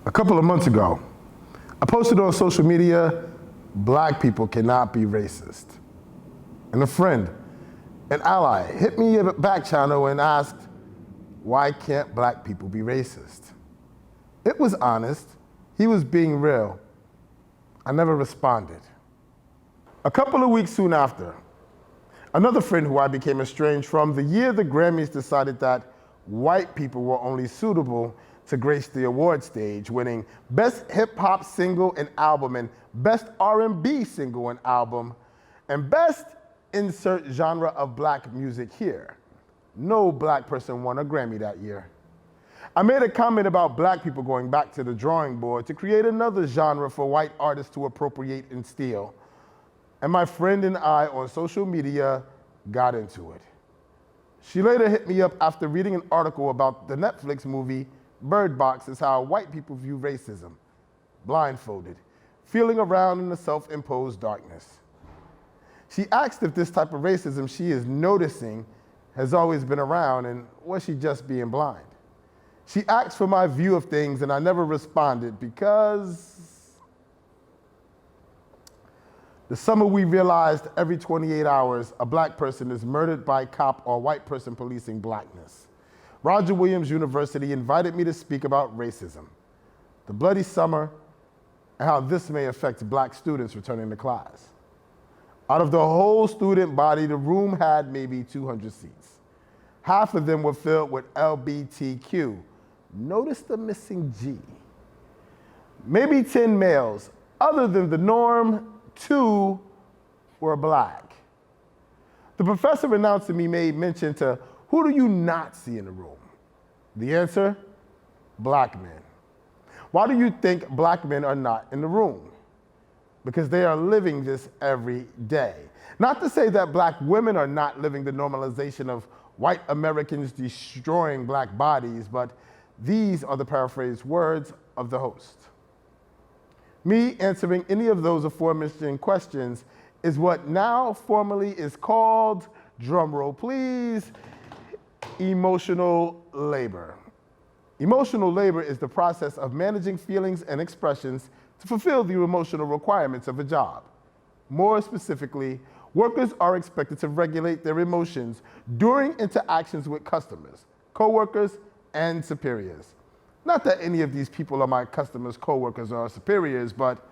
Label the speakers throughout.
Speaker 1: A couple of months ago, I posted on social media, black people cannot be racist. And a friend, an ally, hit me in a back channel and asked, why can't black people be racist? It was honest, he was being real. I never responded. A couple of weeks soon after, another friend who I became estranged from, the year the Grammys decided that white people were only suitable to grace the award stage, winning Best Hip Hop Single and Album and Best R&B Single and Album and Best Insert Genre of Black Music here. No black person won a Grammy that year. I made a comment about black people going back to the drawing board to create another genre for white artists to appropriate and steal. And my friend and I on social media got into it. She later hit me up after reading an article about the Netflix movie Bird Box is how white people view racism, blindfolded, feeling around in the self-imposed darkness. She asked if this type of racism she is noticing has always been around and was she just being blind? She asked for my view of things and I never responded because the summer we realized every 28 hours a black person is murdered by a cop or white person policing blackness. Roger Williams University invited me to speak about racism, the bloody summer, and how this may affect black students returning to class. Out of the whole student body, the room had maybe 200 seats. Half of them were filled with LGBTQ. Notice the missing G. Maybe 10 males. Other than the norm, 2 were black. The professor announced to me made mention to, who do you not see in the room? The answer, black men. Why do you think black men are not in the room? Because they are living this every day. Not to say that black women are not living the normalization of white Americans destroying black bodies, but these are the paraphrased words of the host. Me answering any of those aforementioned questions is what now formally is called, drumroll please, emotional labor. Emotional labor is the process of managing feelings and expressions to fulfill the emotional requirements of a job. More specifically, workers are expected to regulate their emotions during interactions with customers, coworkers, and superiors. Not that any of these people are my customers, coworkers, or superiors, but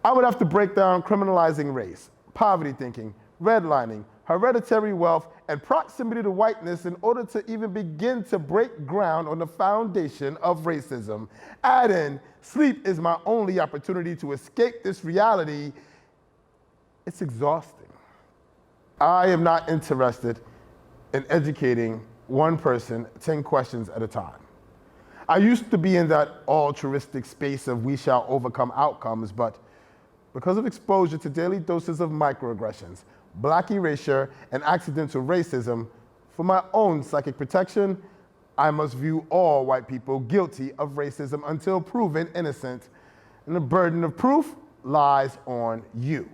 Speaker 1: I would have to break down criminalizing race, poverty thinking, redlining, hereditary wealth, and proximity to whiteness in order to even begin to break ground on the foundation of racism. Add in, sleep is my only opportunity to escape this reality. It's exhausting. I am not interested in educating one person 10 questions at a time. I used to be in that altruistic space of we shall overcome outcomes, but because of exposure to daily doses of microaggressions, black erasure, and accidental racism, for my own psychic protection, I must view all white people guilty of racism until proven innocent, and the burden of proof lies on you.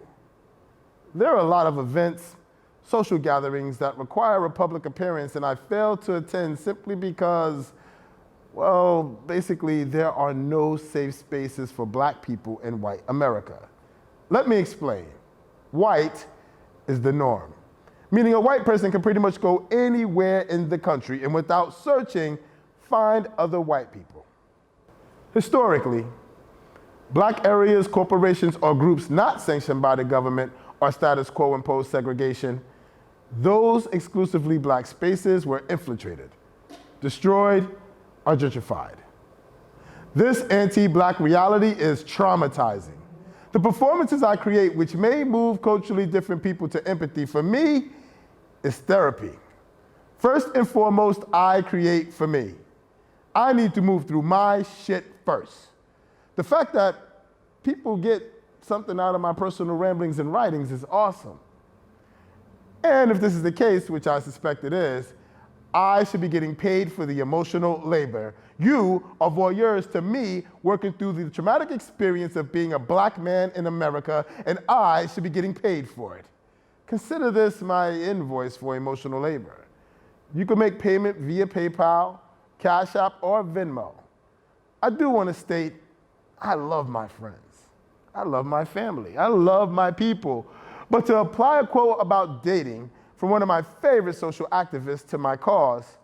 Speaker 1: There are a lot of events, social gatherings that require a public appearance, and I fail to attend simply because, well, basically there are no safe spaces for black people in white America. Let me explain. White is the norm, meaning a white person can pretty much go anywhere in the country and without searching, find other white people. Historically, black areas, corporations, or groups not sanctioned by the government or status quo imposed segregation, those exclusively black spaces were infiltrated, destroyed, or gentrified. This anti-black reality is traumatizing. The performances I create, which may move culturally different people to empathy, for me, is therapy. First and foremost, I create for me. I need to move through my shit first. The fact that people get something out of my personal ramblings and writings is awesome. And if this is the case, which I suspect it is, I should be getting paid for the emotional labor. You are voyeurs to me working through the traumatic experience of being a black man in America, and I should be getting paid for it. Consider this my invoice for emotional labor. You can make payment via PayPal, Cash App, or Venmo. I do want to state, I love my friends. I love my family. I love my people. But to apply a quote about dating from one of my favorite social activists to my cause,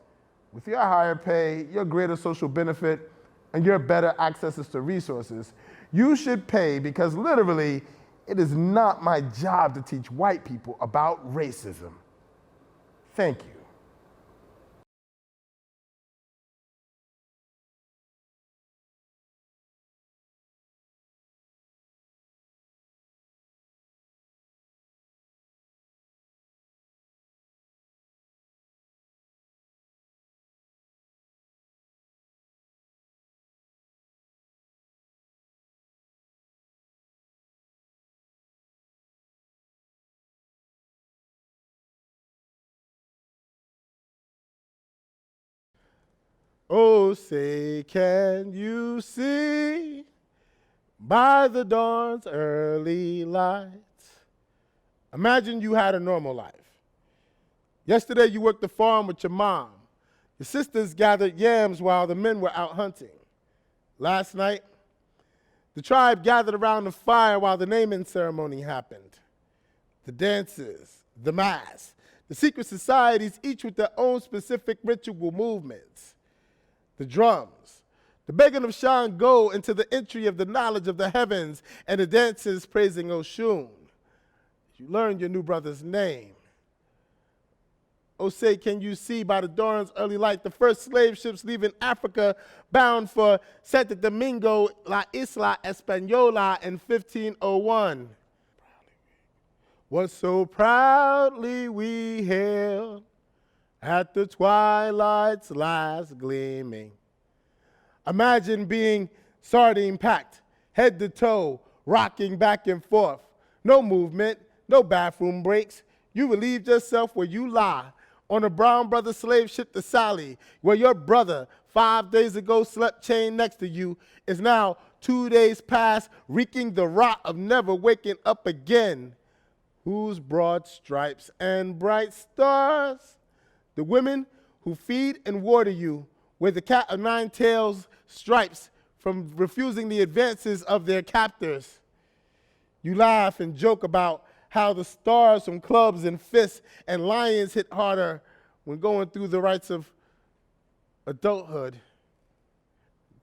Speaker 1: with your higher pay, your greater social benefit, and your better accesses to resources, you should pay because literally, it is not my job to teach white people about racism. Thank you. Oh, say, can you see by the dawn's early light? Imagine you had a normal life. Yesterday you worked the farm with your mom. Your sisters gathered yams while the men were out hunting. Last night, the tribe gathered around the fire while the naming ceremony happened. The dances, the mass, the secret societies, each with their own specific ritual movements. The drums, the begging of Shango into the entry of the knowledge of the heavens, and the dances praising Oshun. You learned your new brother's name. Oh, say, can you see by the dawn's early light the first slave ships leaving Africa bound for Santo Domingo, La Isla Española in 1501? What so proudly we hailed at the twilight's last gleaming. Imagine being sardine packed, head to toe, rocking back and forth. No movement, no bathroom breaks. You relieved yourself where you lie on a Brown Brothers slave ship to Sally, where your brother 5 days ago slept chained next to you is now 2 days past, reeking the rot of never waking up again. Whose broad stripes and bright stars? The women who feed and water you, where the cat of nine tails stripes from refusing the advances of their captors. You laugh and joke about how the stars from clubs and fists and lions hit harder when going through the rites of adulthood.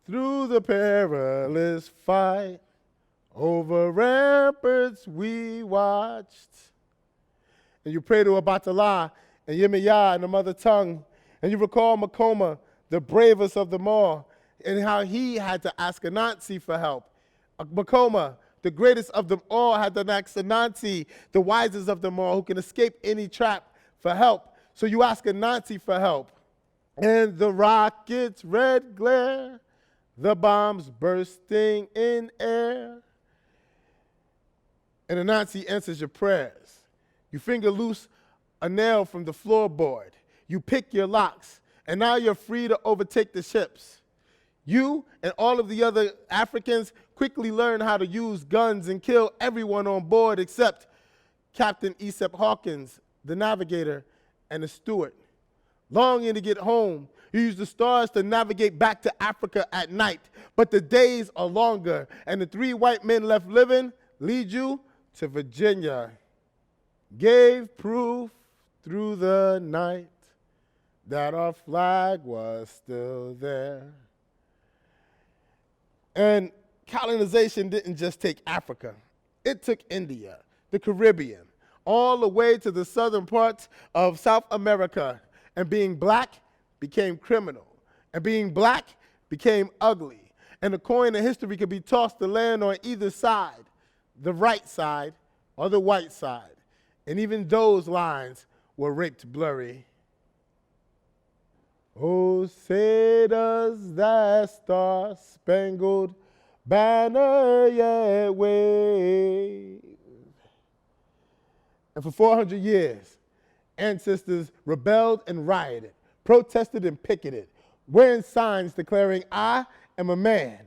Speaker 1: Through the perilous fight, over ramparts we watched. And you pray to Abatala and Yemaya in the mother tongue, and you recall Makoma, the bravest of them all, and how he had to ask Anansi for help. Makoma, the greatest of them all, had to ask Anansi, the wisest of them all, who can escape any trap, for help. So you ask Anansi for help. And the rocket's red glare, the bombs bursting in air. And Anansi answers your prayers. You finger loose a nail from the floorboard. You pick your locks, and now you're free to overtake the ships. You and all of the other Africans quickly learn how to use guns and kill everyone on board except Captain Aesop Hawkins, the navigator, and the steward. Longing to get home, you use the stars to navigate back to Africa at night, but the days are longer, and the 3 white men left living lead you to Virginia. Gave proof through the night that our flag was still there. And colonization didn't just take Africa. It took India, the Caribbean, all the way to the southern parts of South America. And being black became criminal. And being black became ugly. And the coin of history could be tossed to land on either side, the right side or the white side. And even those lines were raped blurry. Oh, say does that star-spangled banner yet wave? And for 400 years, ancestors rebelled and rioted, protested and picketed, wearing signs declaring, I am a man,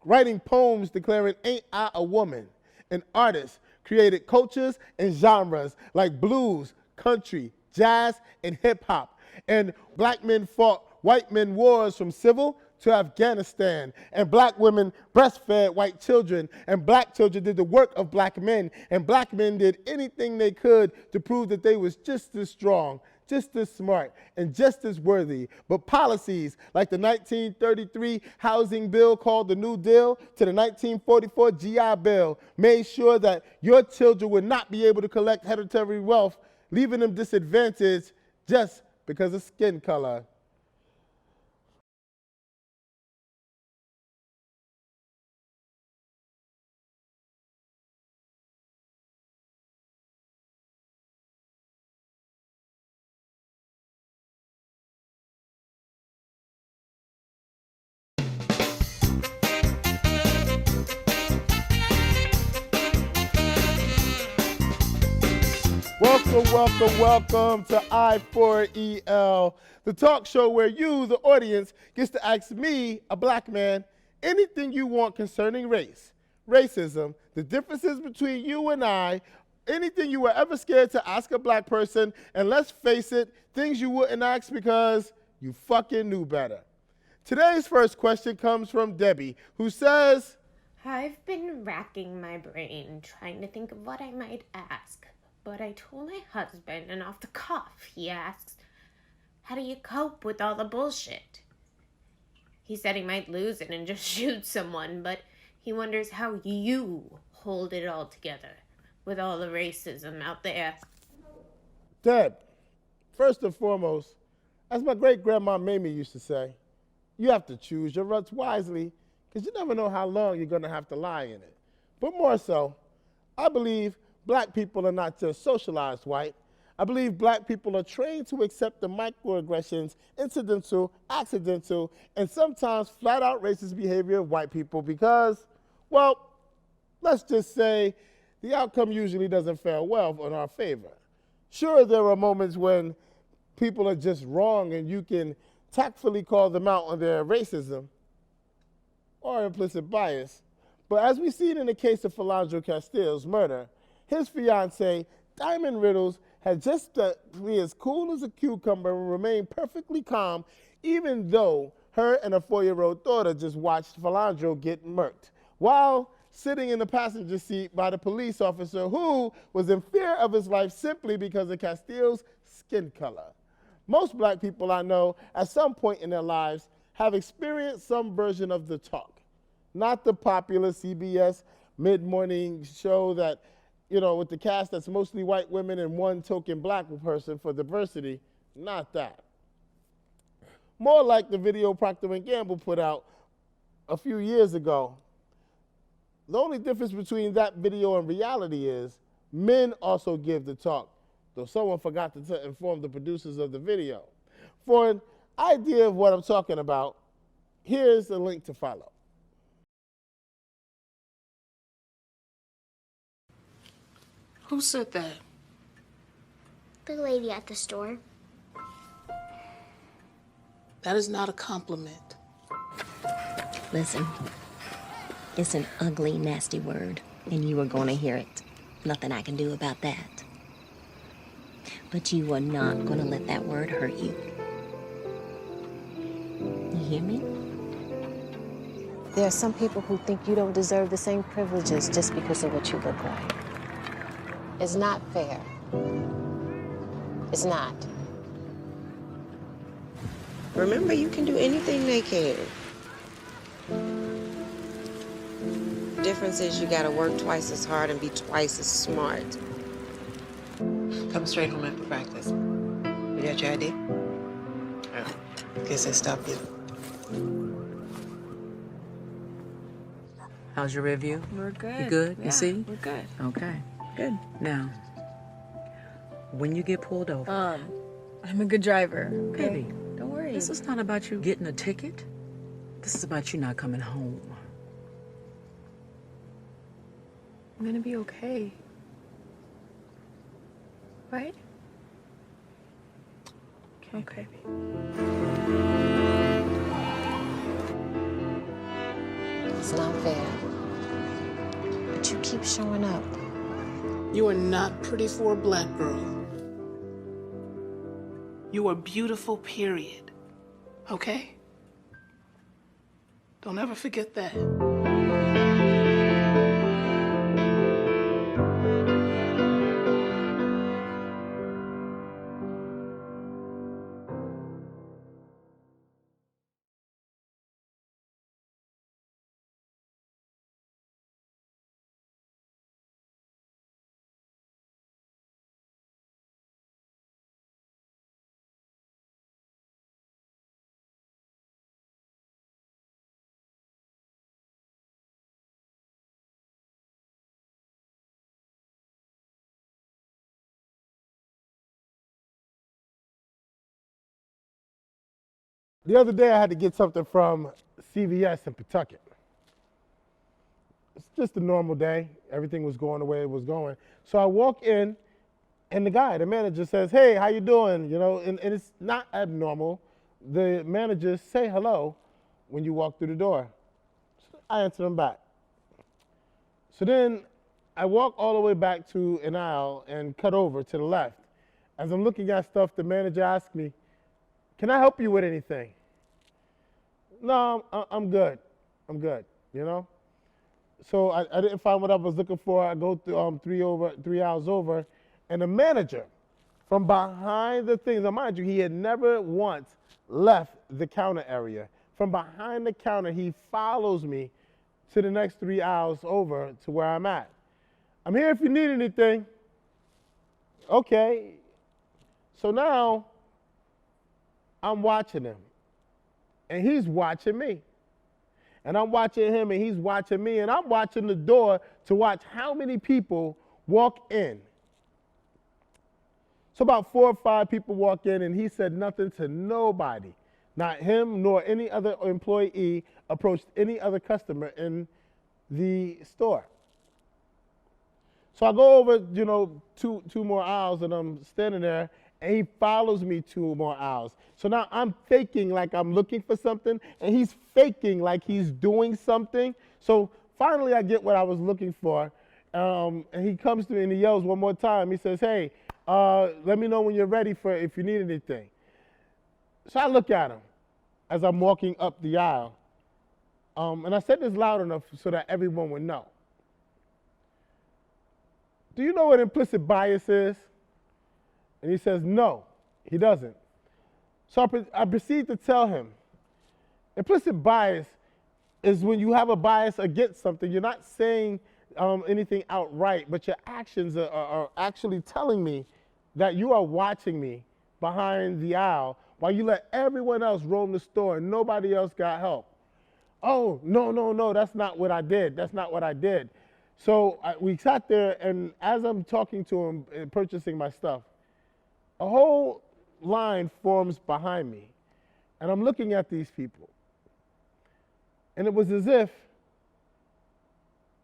Speaker 1: writing poems declaring, ain't I a woman, and artists created cultures and genres like blues, country, jazz, and hip-hop. And black men fought white men wars from civil to Afghanistan, and black women breastfed white children, and black children did the work of black men, and black men did anything they could to prove that they was just as strong, just as smart, and just as worthy. But policies like the 1933 housing bill called the New Deal to the 1944 GI Bill made sure that your children would not be able to collect hereditary wealth, leaving them disadvantaged just because of skin color. Welcome to I4EL, the talk show where you, the audience, gets to ask me, a black man, anything you want concerning race, racism, the differences between you and I, anything you were ever scared to ask a black person, and let's face it, things you wouldn't ask because you fucking knew better. Today's first question comes from Debbie, who says,
Speaker 2: I've been racking my brain trying to think of what I might ask. But I told my husband, and off the cuff, he asks, how do you cope with all the bullshit? He said he might lose it and just shoot someone, but he wonders how you hold it all together with all the racism out there.
Speaker 1: Deb, first and foremost, as my great-grandma Mamie used to say, you have to choose your ruts wisely because you never know how long you're going to have to lie in it. But more so, I believe black people are not just socialized white. I believe black people are trained to accept the microaggressions, incidental, accidental, and sometimes flat-out racist behavior of white people because, well, let's just say the outcome usually doesn't fare well in our favor. Sure, there are moments when people are just wrong and you can tactfully call them out on their racism or implicit bias. But as we've seen in the case of Philando Castile's murder, his fiancée, Diamond Riddles, had just to be as cool as a cucumber and remain perfectly calm, even though her and her 4-year-old daughter just watched Philando get murked, while sitting in the passenger seat by the police officer who was in fear of his life simply because of Castile's skin color. Most black people I know, at some point in their lives, have experienced some version of the talk. Not the popular CBS mid-morning show that, with the cast that's mostly white women and one token black person for diversity, not that. More like the video Procter & Gamble put out a few years ago. The only difference between that video and reality is men also give the talk, though someone forgot to inform the producers of the video. For an idea of what I'm talking about, here's the link to follow.
Speaker 3: Who said that?
Speaker 4: The lady at the store.
Speaker 3: That is not a compliment.
Speaker 5: Listen, it's an ugly, nasty word, and you are going to hear it. Nothing I can do about that. But you are not going to let that word hurt you. You hear me?
Speaker 6: There are some people who think you don't deserve the same privileges just because of what you look like. It's not fair. It's not.
Speaker 7: Remember, you can do anything they can. Difference is you gotta work twice as hard and be twice as smart.
Speaker 3: Come straight home after practice. You got your ID? Oh, guess I stopped you.
Speaker 8: How's your review?
Speaker 9: We're good.
Speaker 8: You good?
Speaker 9: Yeah,
Speaker 8: you see?
Speaker 9: We're good.
Speaker 8: Okay. Good. Now, when you get pulled over,
Speaker 9: I'm a good driver. Okay?
Speaker 8: baby,
Speaker 9: Don't worry.
Speaker 8: this is not about you getting a ticket. This is about you not coming home.
Speaker 9: I'm gonna be okay. Right? Okay.
Speaker 6: It's not fair. But you keep showing up.
Speaker 3: You are not pretty for a black girl. You are beautiful, period. Okay?
Speaker 10: Don't ever forget that.
Speaker 1: The other day I had to get something from CVS in Pawtucket. It's just a normal day. Everything was going the way it was going. So I walk in, and the manager says, "Hey, how you doing?" You know, and it's not abnormal. The managers say hello when you walk through the door. So I answer them back. So then I walk all the way back to an aisle and cut over to the left. As I'm looking at stuff, the manager asked me, "Can I help you with anything?" No, I'm good. I'm good, you know? So I didn't find what I was looking for. I go through 3 hours over, and the manager from behind the things, now mind you, he had never once left the counter area. From behind the counter, he follows me to the next 3 hours over to where I'm at. "I'm here if you need anything." Okay. So now I'm watching him, and he's watching me. And I'm watching him, and he's watching me, and I'm watching the door to watch how many people walk in. So about 4 or 5 people walk in, and he said nothing to nobody. Not him nor any other employee approached any other customer in the store. So I go over, you know, two more aisles, and I'm standing there, and he follows me 2 more aisles. So now I'm faking like I'm looking for something, and he's faking like he's doing something. So finally I get what I was looking for, and he comes to me and he yells one more time. He says, "Hey, let me know when you're ready for if you need anything." So I look at him as I'm walking up the aisle, and I said this loud enough so that everyone would know. "Do you know what implicit bias is?" And he says, "No, he doesn't." So I proceed to tell him, implicit bias is when you have a bias against something. You're not saying anything outright, but your actions are actually telling me that you are watching me behind the aisle while you let everyone else roam the store and nobody else got help. "Oh, no, that's not what I did. That's not what I did." So we sat there, and as I'm talking to him and purchasing my stuff, a whole line forms behind me, and I'm looking at these people. And it was as if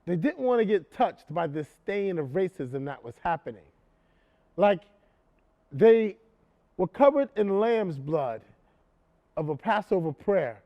Speaker 1: they didn't want to get touched by this stain of racism that was happening. Like they were covered in lamb's blood of a Passover prayer.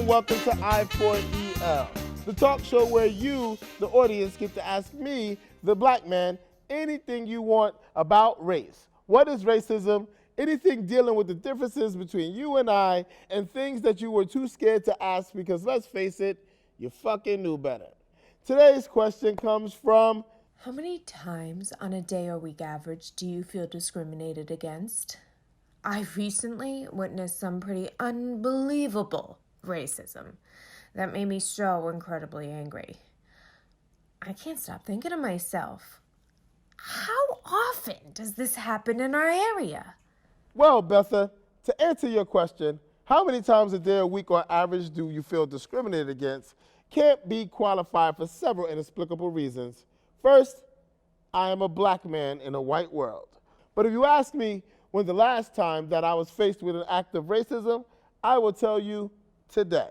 Speaker 1: Welcome to I4EL, the talk show where you, the audience, get to ask me, the black man, anything you want about race. What is racism? Anything dealing with the differences between you and I, and things that you were too scared to ask because, let's face it, you fucking knew better. Today's question comes from...
Speaker 11: How many times on a day or week average do you feel discriminated against? I recently witnessed some pretty unbelievable racism that made me so incredibly angry. I can't stop thinking to myself, how often does this happen in our area?
Speaker 1: Well, Betha, to answer your question, how many times a day or week on average do you feel discriminated against? can't be qualified for several inexplicable reasons. First, I am a black man in a white world. But if you ask me when the last time that I was faced with an act of racism, I will tell you today.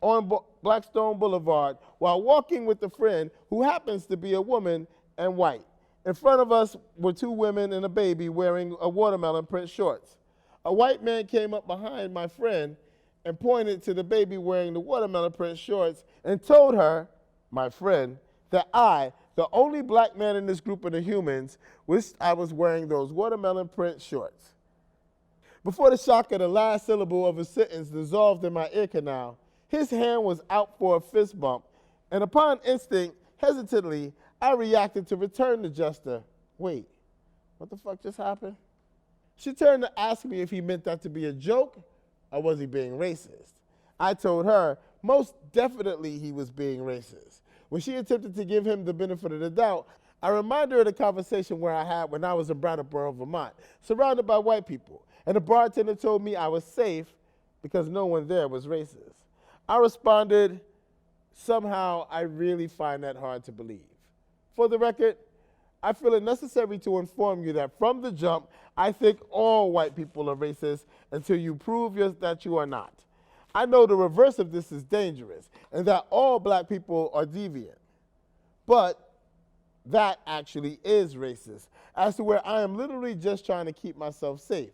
Speaker 1: On Blackstone Boulevard, while walking with a friend who happens to be a woman and white. In front of us were two women and a baby wearing a watermelon print shorts. A white man came up behind my friend and pointed to the baby wearing the watermelon print shorts and told her, my friend, that I, the only black man in this group of the humans, wished I was wearing those watermelon print shorts. Before the shock of the last syllable of a sentence dissolved in my ear canal, his hand was out for a fist bump, and upon instinct, hesitantly, I reacted to return the gesture. Wait, what the fuck just happened? She turned to ask me if he meant that to be a joke or was he being racist. I told her most definitely he was being racist. When she attempted to give him the benefit of the doubt, I reminded her of the conversation where I had when I was in Brattleboro, Vermont, surrounded by white people, and the bartender told me I was safe because no one there was racist. I responded, somehow I really find that hard to believe. For the record, I feel it necessary to inform you that from the jump, I think all white people are racist until you prove that you are not. I know the reverse of this is dangerous and that all black people are deviant. But that actually is racist, as to where I am literally just trying to keep myself safe.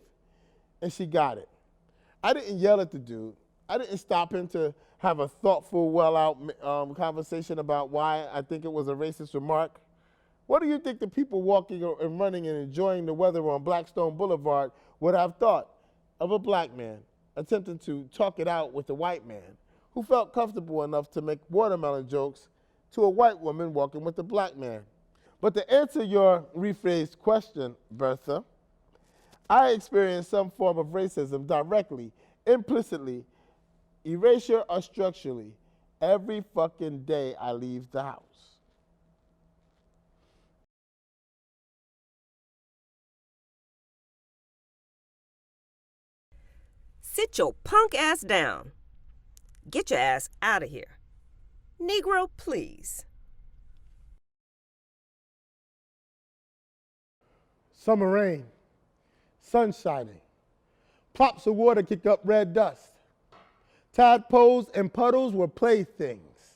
Speaker 1: And she got it. I didn't yell at the dude. I didn't stop him to have a thoughtful, well-out conversation about why I think it was a racist remark. What do you think the people walking and running and enjoying the weather on Blackstone Boulevard would have thought of a black man attempting to talk it out with a white man who felt comfortable enough to make watermelon jokes to a white woman walking with a black man? But to answer your rephrased question, Bertha, I experienced some form of racism directly, implicitly, erasure or structurally, every fucking day I leave the house.
Speaker 10: Sit your punk ass down. Get your ass out of here. Negro, please.
Speaker 1: Summer rain, sun shining, plops of water kick up red dust. Tadpoles and puddles were playthings.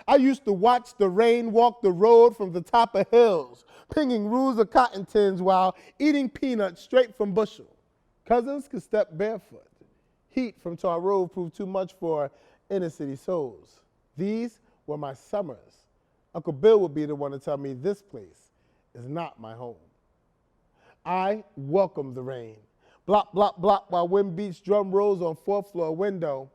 Speaker 1: I used to watch the rain walk the road from the top of hills, pinging rows of cotton tins while eating peanuts straight from bushel. Cousins could step barefoot. Heat from Tar Road proved too much for inner city souls. These were my summers. Uncle Bill would be the one to tell me this place is not my home. I welcomed the rain. Blop, blop, blop while wind beats drum rolls on fourth floor window.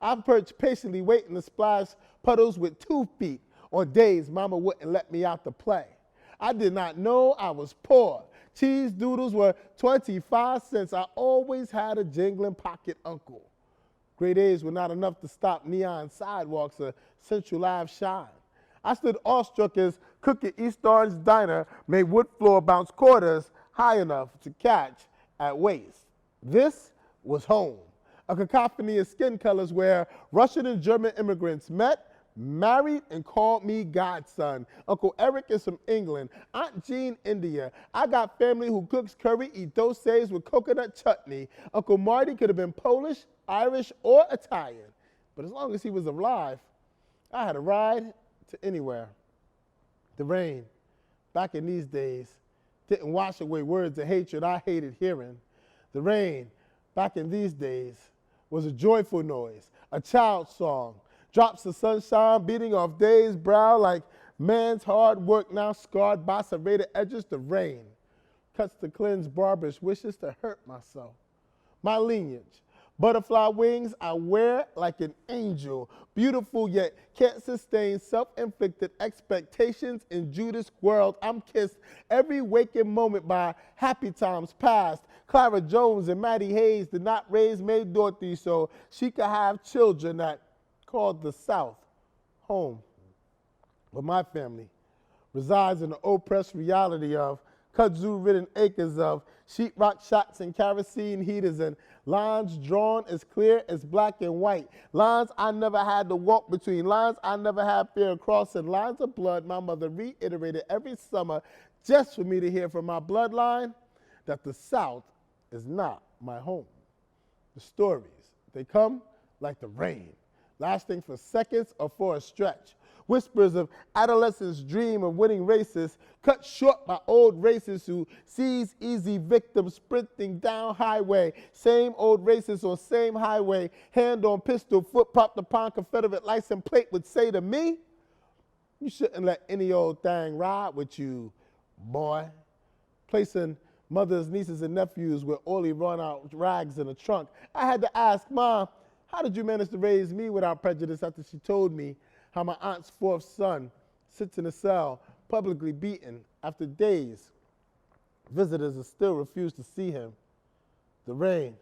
Speaker 1: I perched patiently waiting to splash puddles with 2 feet on days mama wouldn't let me out to play. I did not know I was poor. Cheese doodles were 25 cents. I always had a jingling pocket uncle. Grade A's were not enough to stop neon sidewalks or Central Ave shine. I stood awestruck as Cook at East Orange Diner made wood floor bounce quarters high enough to catch at waist. This was home, a cacophony of skin colors where Russian and German immigrants met, married, and called me godson. Uncle Eric is from England, Aunt Jean, India. I got family who cooks curry, eat dosas with coconut chutney. Uncle Marty could have been Polish, Irish, or Italian. But as long as he was alive, I had a ride to anywhere. The rain, back in these days, didn't wash away words of hatred I hated hearing. The rain, back in these days, was a joyful noise, a child's song. Drops of sunshine beating off day's brow like man's hard work now scarred by serrated edges. The rain cuts to cleanse barbarous wishes to hurt myself. My lineage, butterfly wings I wear like an angel, beautiful yet can't sustain self-inflicted expectations in Judas' world. I'm kissed every waking moment by happy times past. Clara Jones and Maddie Hayes did not raise May Dorothy so she could have children that called the South home. But my family resides in the oppressed reality of kudzu-ridden acres of sheetrock shacks and kerosene heaters, and lines drawn as clear as black and white, lines I never had to walk between, lines I never had fear of crossing, lines of blood my mother reiterated every summer just for me to hear from my bloodline that the South is not my home. The stories, they come like the rain, lasting for seconds or for a stretch. Whispers of adolescents' dream of winning races, cut short by old racists who seize easy victims sprinting down highway. Same old racists on same highway, hand on pistol, foot popped upon Confederate license plate would say to me, you shouldn't let any old thing ride with you, boy. Placing mothers, nieces, and nephews with oily run out rags in a trunk. I had to ask, Mom, how did you manage to raise me without prejudice after she told me how my aunt's fourth son sits in a cell, publicly beaten after days. Visitors still refuse to see him. The rain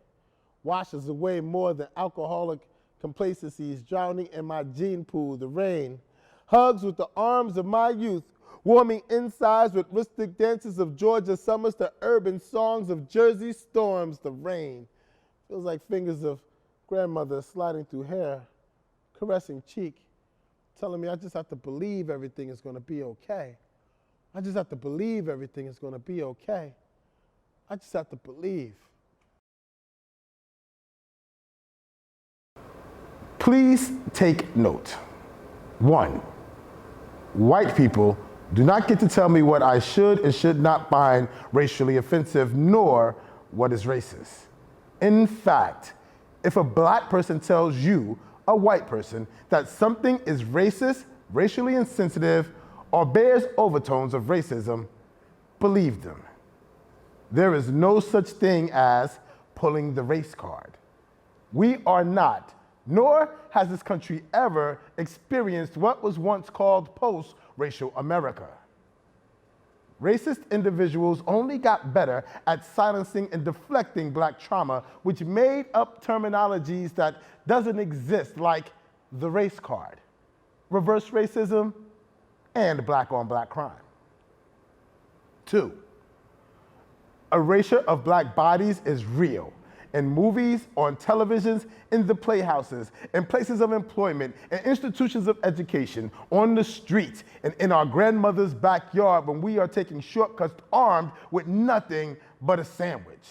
Speaker 1: washes away more than alcoholic complacencies drowning in my gene pool. The rain hugs with the arms of my youth, warming insides with rustic dances of Georgia summers to urban songs of Jersey storms. The rain feels like fingers of grandmother sliding through hair, caressing cheek, telling me I just have to believe everything is going to be okay. I just have to believe everything is going to be okay. I just have to believe. Please take note. 1, white people do not get to tell me what I should and should not find racially offensive, nor what is racist. In fact, if a black person tells you, a white person, that something is racist, racially insensitive, or bears overtones of racism, believe them. There is no such thing as pulling the race card. We are not, nor has this country ever experienced what was once called post-racial America. Racist individuals only got better at silencing and deflecting black trauma, which made up terminologies that doesn't exist, like the race card, reverse racism, and black-on-black crime. 2, erasure of black bodies is real. In movies, on televisions, in the playhouses, in places of employment, in institutions of education, on the streets, and in our grandmother's backyard when we are taking shortcuts armed with nothing but a sandwich.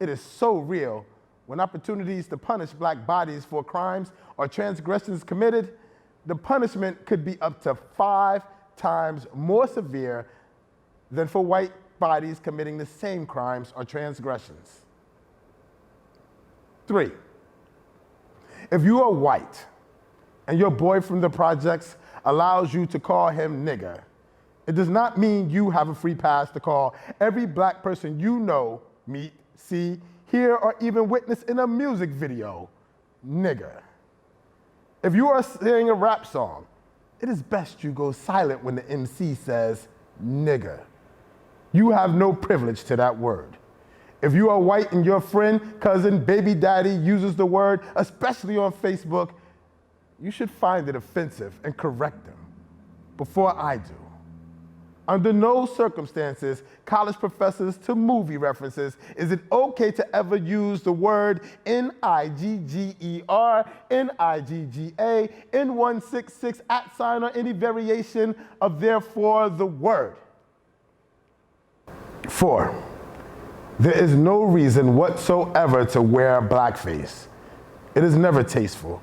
Speaker 1: It is so real when opportunities to punish black bodies for crimes or transgressions committed, the punishment could be up to 5 times more severe than for white bodies committing the same crimes or transgressions. 3, if you are white and your boy from the projects allows you to call him nigger, it does not mean you have a free pass to call every black person you know, meet, see, hear, or even witness in a music video, nigger. If you are singing a rap song, it is best you go silent when the MC says nigger. You have no privilege to that word. If you are white and your friend, cousin, baby daddy uses the word, especially on Facebook, you should find it offensive and correct them before I do. Under no circumstances, college professors to movie references, is it okay to ever use the word N-I-G-G-E-R, N-I-G-G-A, N166 @ or any variation of therefore the word? 4, there is no reason whatsoever to wear blackface. It is never tasteful.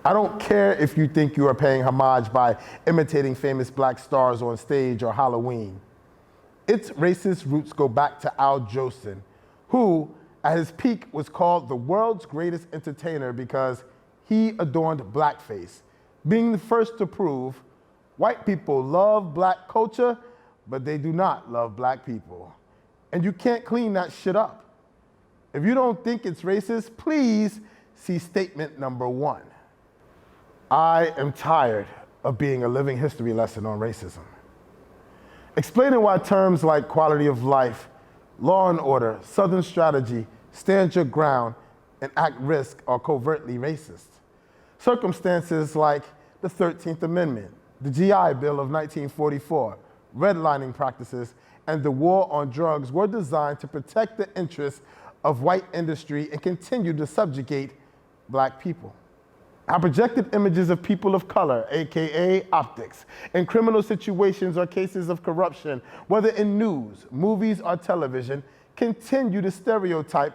Speaker 1: I don't care if you think you are paying homage by imitating famous black stars on stage or Halloween. Its racist roots go back to Al Jolson, who at his peak was called the world's greatest entertainer because he adorned blackface, being the first to prove white people love black culture, but they do not love black people. And you can't clean that shit up. If you don't think it's racist, please see statement number 1. I am tired of being a living history lesson on racism. Explaining why terms like quality of life, law and order, Southern strategy, stand your ground, and act risk are covertly racist. Circumstances like the 13th Amendment, the GI Bill of 1944, redlining practices, and the war on drugs were designed to protect the interests of white industry and continue to subjugate black people. Our projected images of people of color, AKA optics, in criminal situations or cases of corruption, whether in news, movies, or television, continue the stereotype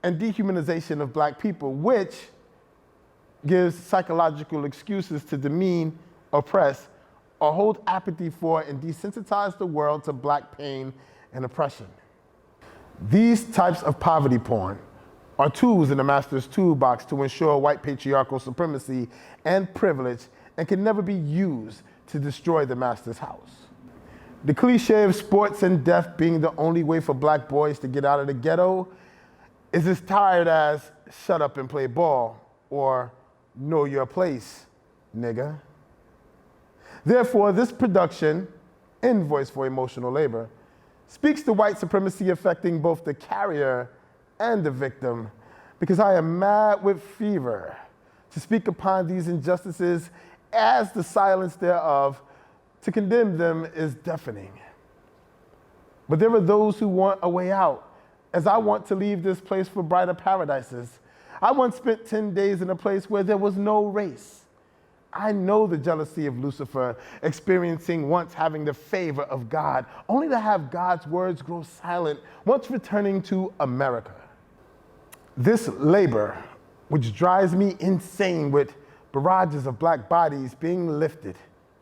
Speaker 1: and dehumanization of black people, which gives psychological excuses to demean, oppress, or hold apathy for and desensitize the world to black pain and oppression. These types of poverty porn are tools in the master's toolbox to ensure white patriarchal supremacy and privilege and can never be used to destroy the master's house. The cliche of sports and death being the only way for black boys to get out of the ghetto is as tired as shut up and play ball or know your place, nigga. Therefore, this production, Invoice for Emotional Labor, speaks to white supremacy affecting both the carrier and the victim, because I am mad with fever to speak upon these injustices as the silence thereof. To condemn them is deafening. But there are those who want a way out, as I want to leave this place for brighter paradises. I once spent 10 days in a place where there was no race. I know the jealousy of Lucifer, experiencing once having the favor of God, only to have God's words grow silent once returning to America. This labor, which drives me insane with barrages of black bodies being lifted,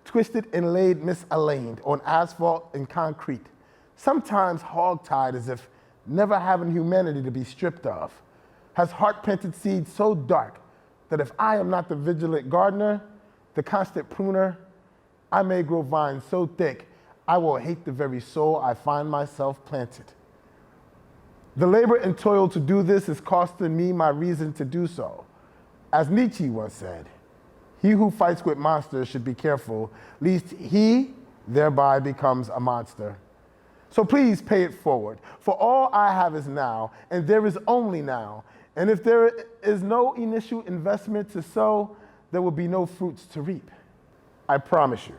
Speaker 1: twisted and laid misaligned on asphalt and concrete, sometimes hog-tied as if never having humanity to be stripped of, has heart-planted seeds so dark that if I am not the vigilant gardener, the constant pruner, I may grow vines so thick I will hate the very soul I find myself planted. The labor and toil to do this is costing me my reason to do so. As Nietzsche once said, he who fights with monsters should be careful, lest he thereby becomes a monster. So please pay it forward, for all I have is now, and there is only now. And if there is no initial investment to sow, there will be no fruits to reap. I promise you,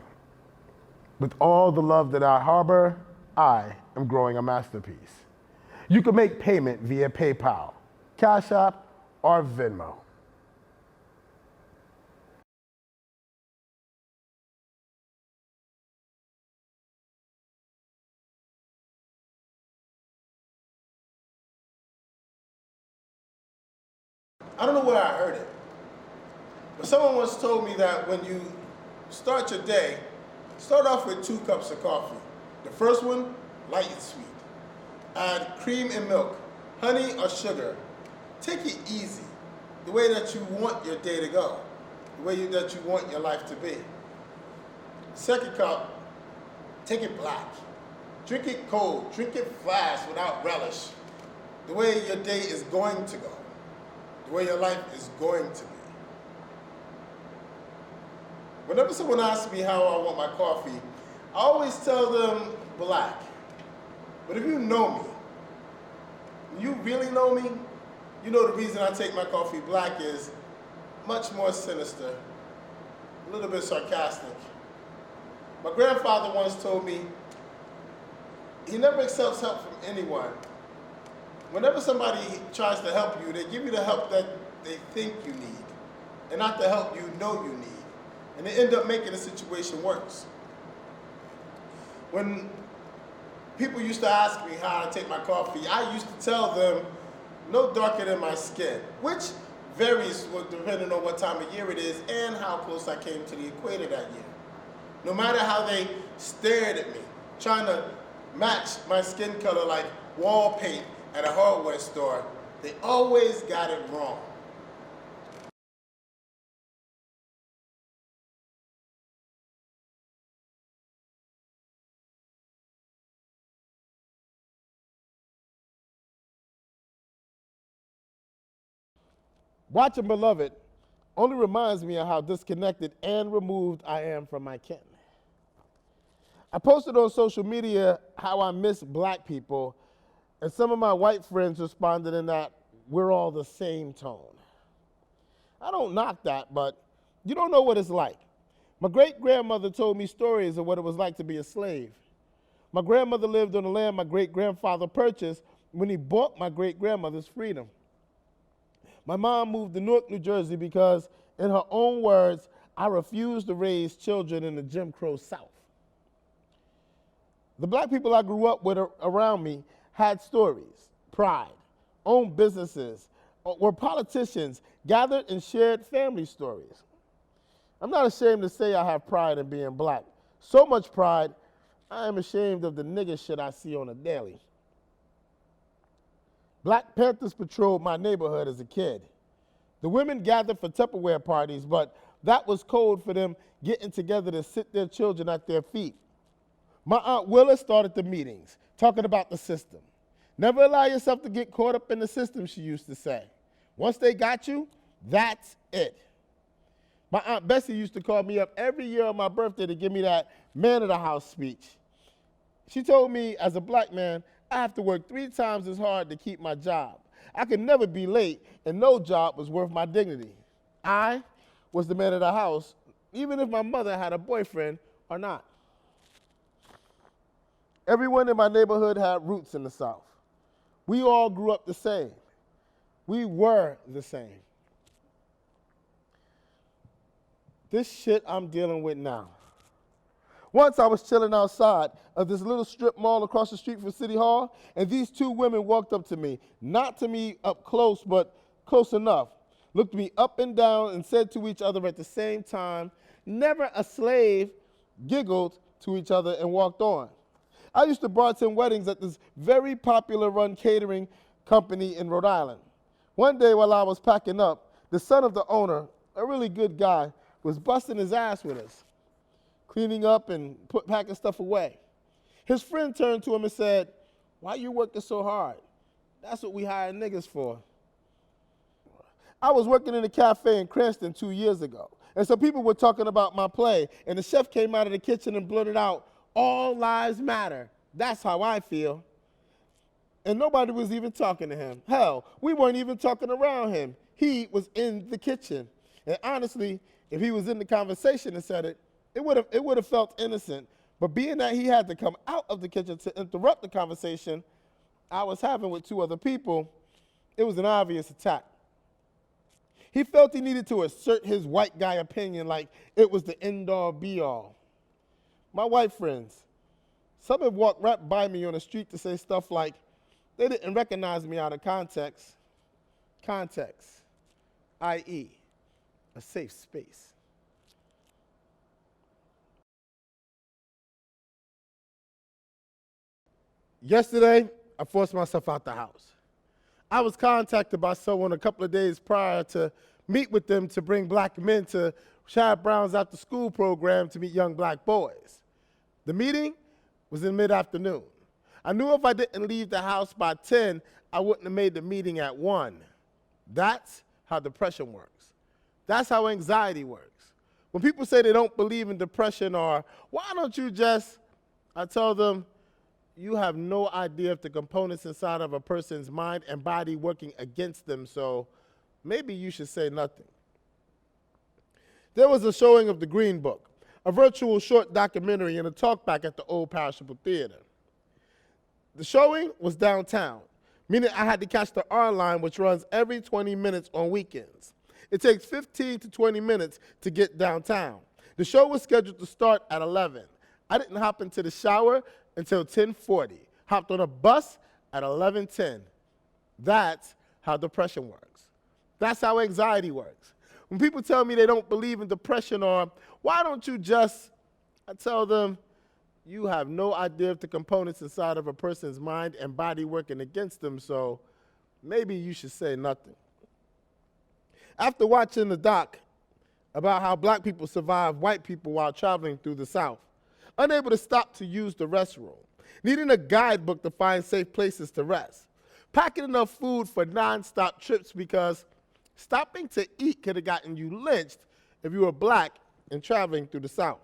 Speaker 1: with all the love that I harbor, I am growing a masterpiece. You can make payment via PayPal, Cash App, or Venmo. I don't know where I heard it, but someone once told me that when you start your day, start off with 2 cups of coffee. The first one, light and sweet. Add cream and milk, honey or sugar. Take it easy, the way that you want your day to go, the way that you want your life to be. Second cup, take it black. Drink it cold, drink it fast without relish, the way your day is going to go, the way your life is going to be. Whenever someone asks me how I want my coffee, I always tell them black. But if you know me, you really know me, you know the reason I take my coffee black is much more sinister, a little bit sarcastic. My grandfather once told me he never accepts help from anyone. Whenever somebody tries to help you, they give you the help that they think you need, and not the help you know you need. And they end up making the situation worse. When people used to ask me how to take my coffee, I used to tell them no darker than my skin, which varies depending on what time of year it is and how close I came to the equator that year. No matter how they stared at me, trying to match my skin color like wall paint at a hardware store, they always got it wrong. Watching Beloved only reminds me of how disconnected and removed I am from my kin. I posted on social media how I miss black people, and some of my white friends responded in that we're all the same tone. I don't knock that, but you don't know what it's like. My great-grandmother told me stories of what it was like to be a slave. My grandmother lived on the land my great-grandfather purchased when he bought my great-grandmother's freedom. My mom moved to Newark, New Jersey because, in her own words, I refused to raise children in the Jim Crow South. The black people I grew up with around me had stories, pride, owned businesses, were politicians, gathered and shared family stories. I'm not ashamed to say I have pride in being black. So much pride, I am ashamed of the nigger shit I see on a daily. Black Panthers patrolled my neighborhood as a kid. The women gathered for Tupperware parties, but that was code for them getting together to sit their children at their feet. My Aunt Willa started the meetings, talking about the system. Never allow yourself to get caught up in the system, she used to say. Once they got you, that's it. My Aunt Bessie used to call me up every year on my birthday to give me that man of the house speech. She told me, as a black man, I have to work 3 times as hard to keep my job. I could never be late, and no job was worth my dignity. I was the man of the house, even if my mother had a boyfriend or not. Everyone in my neighborhood had roots in the South. We all grew up the same. We were the same. This shit I'm dealing with now. Once I was chilling outside of this little strip mall across the street from City Hall, and these 2 women walked up to me, not to me up close, but close enough, looked me up and down and said to each other at the same time, "Never a slave," giggled to each other and walked on. I used to bartend weddings at this very popular run catering company in Rhode Island. One day while I was packing up, the son of the owner, a really good guy, was busting his ass with us, cleaning up and packing stuff away. His friend turned to him and said, "Why you working so hard? That's what we hire niggas for." I was working in a cafe in Cranston 2 years ago, and some people were talking about my play, and the chef came out of the kitchen and blurted out, "All lives matter. That's how I feel." And nobody was even talking to him. Hell, we weren't even talking around him. He was in the kitchen. And honestly, if he was in the conversation and said it, it would have felt innocent. But being that he had to come out of the kitchen to interrupt the conversation I was having with 2 other people, it was an obvious attack. He felt he needed to assert his white guy opinion like it was the end-all be-all. My white friends, some have walked right by me on the street to say stuff like, they didn't recognize me out of context. Context, i.e., a safe space. Yesterday, I forced myself out the house. I was contacted by someone a couple of days prior to meet with them to bring black men to Shad Brown's after-school program to meet young black boys. The meeting was in mid-afternoon. I knew if I didn't leave the house by 10, I wouldn't have made the meeting at 1. That's how depression works. That's how anxiety works. When people say they don't believe in depression or, "Why don't you just," I tell them, you have no idea of the components inside of a person's mind and body working against them, so maybe you should say nothing. There was a showing of The Green Book, a virtual short documentary and a talkback at the Old Parishable Theater. The showing was downtown, meaning I had to catch the R line, which runs every 20 minutes on weekends. It takes 15 to 20 minutes to get downtown. The show was scheduled to start at 11. I didn't hop into the shower until 10:40. Hopped on a bus at 11:10. That's how depression works. That's how anxiety works. When people tell me they don't believe in depression or, "Why don't you just," I tell them, you have no idea of the components inside of a person's mind and body working against them, so maybe you should say nothing. After watching the doc about how black people survive white people while traveling through the South, unable to stop to use the restroom, needing a guidebook to find safe places to rest, packing enough food for non-stop trips because stopping to eat could have gotten you lynched if you were black and traveling through the South.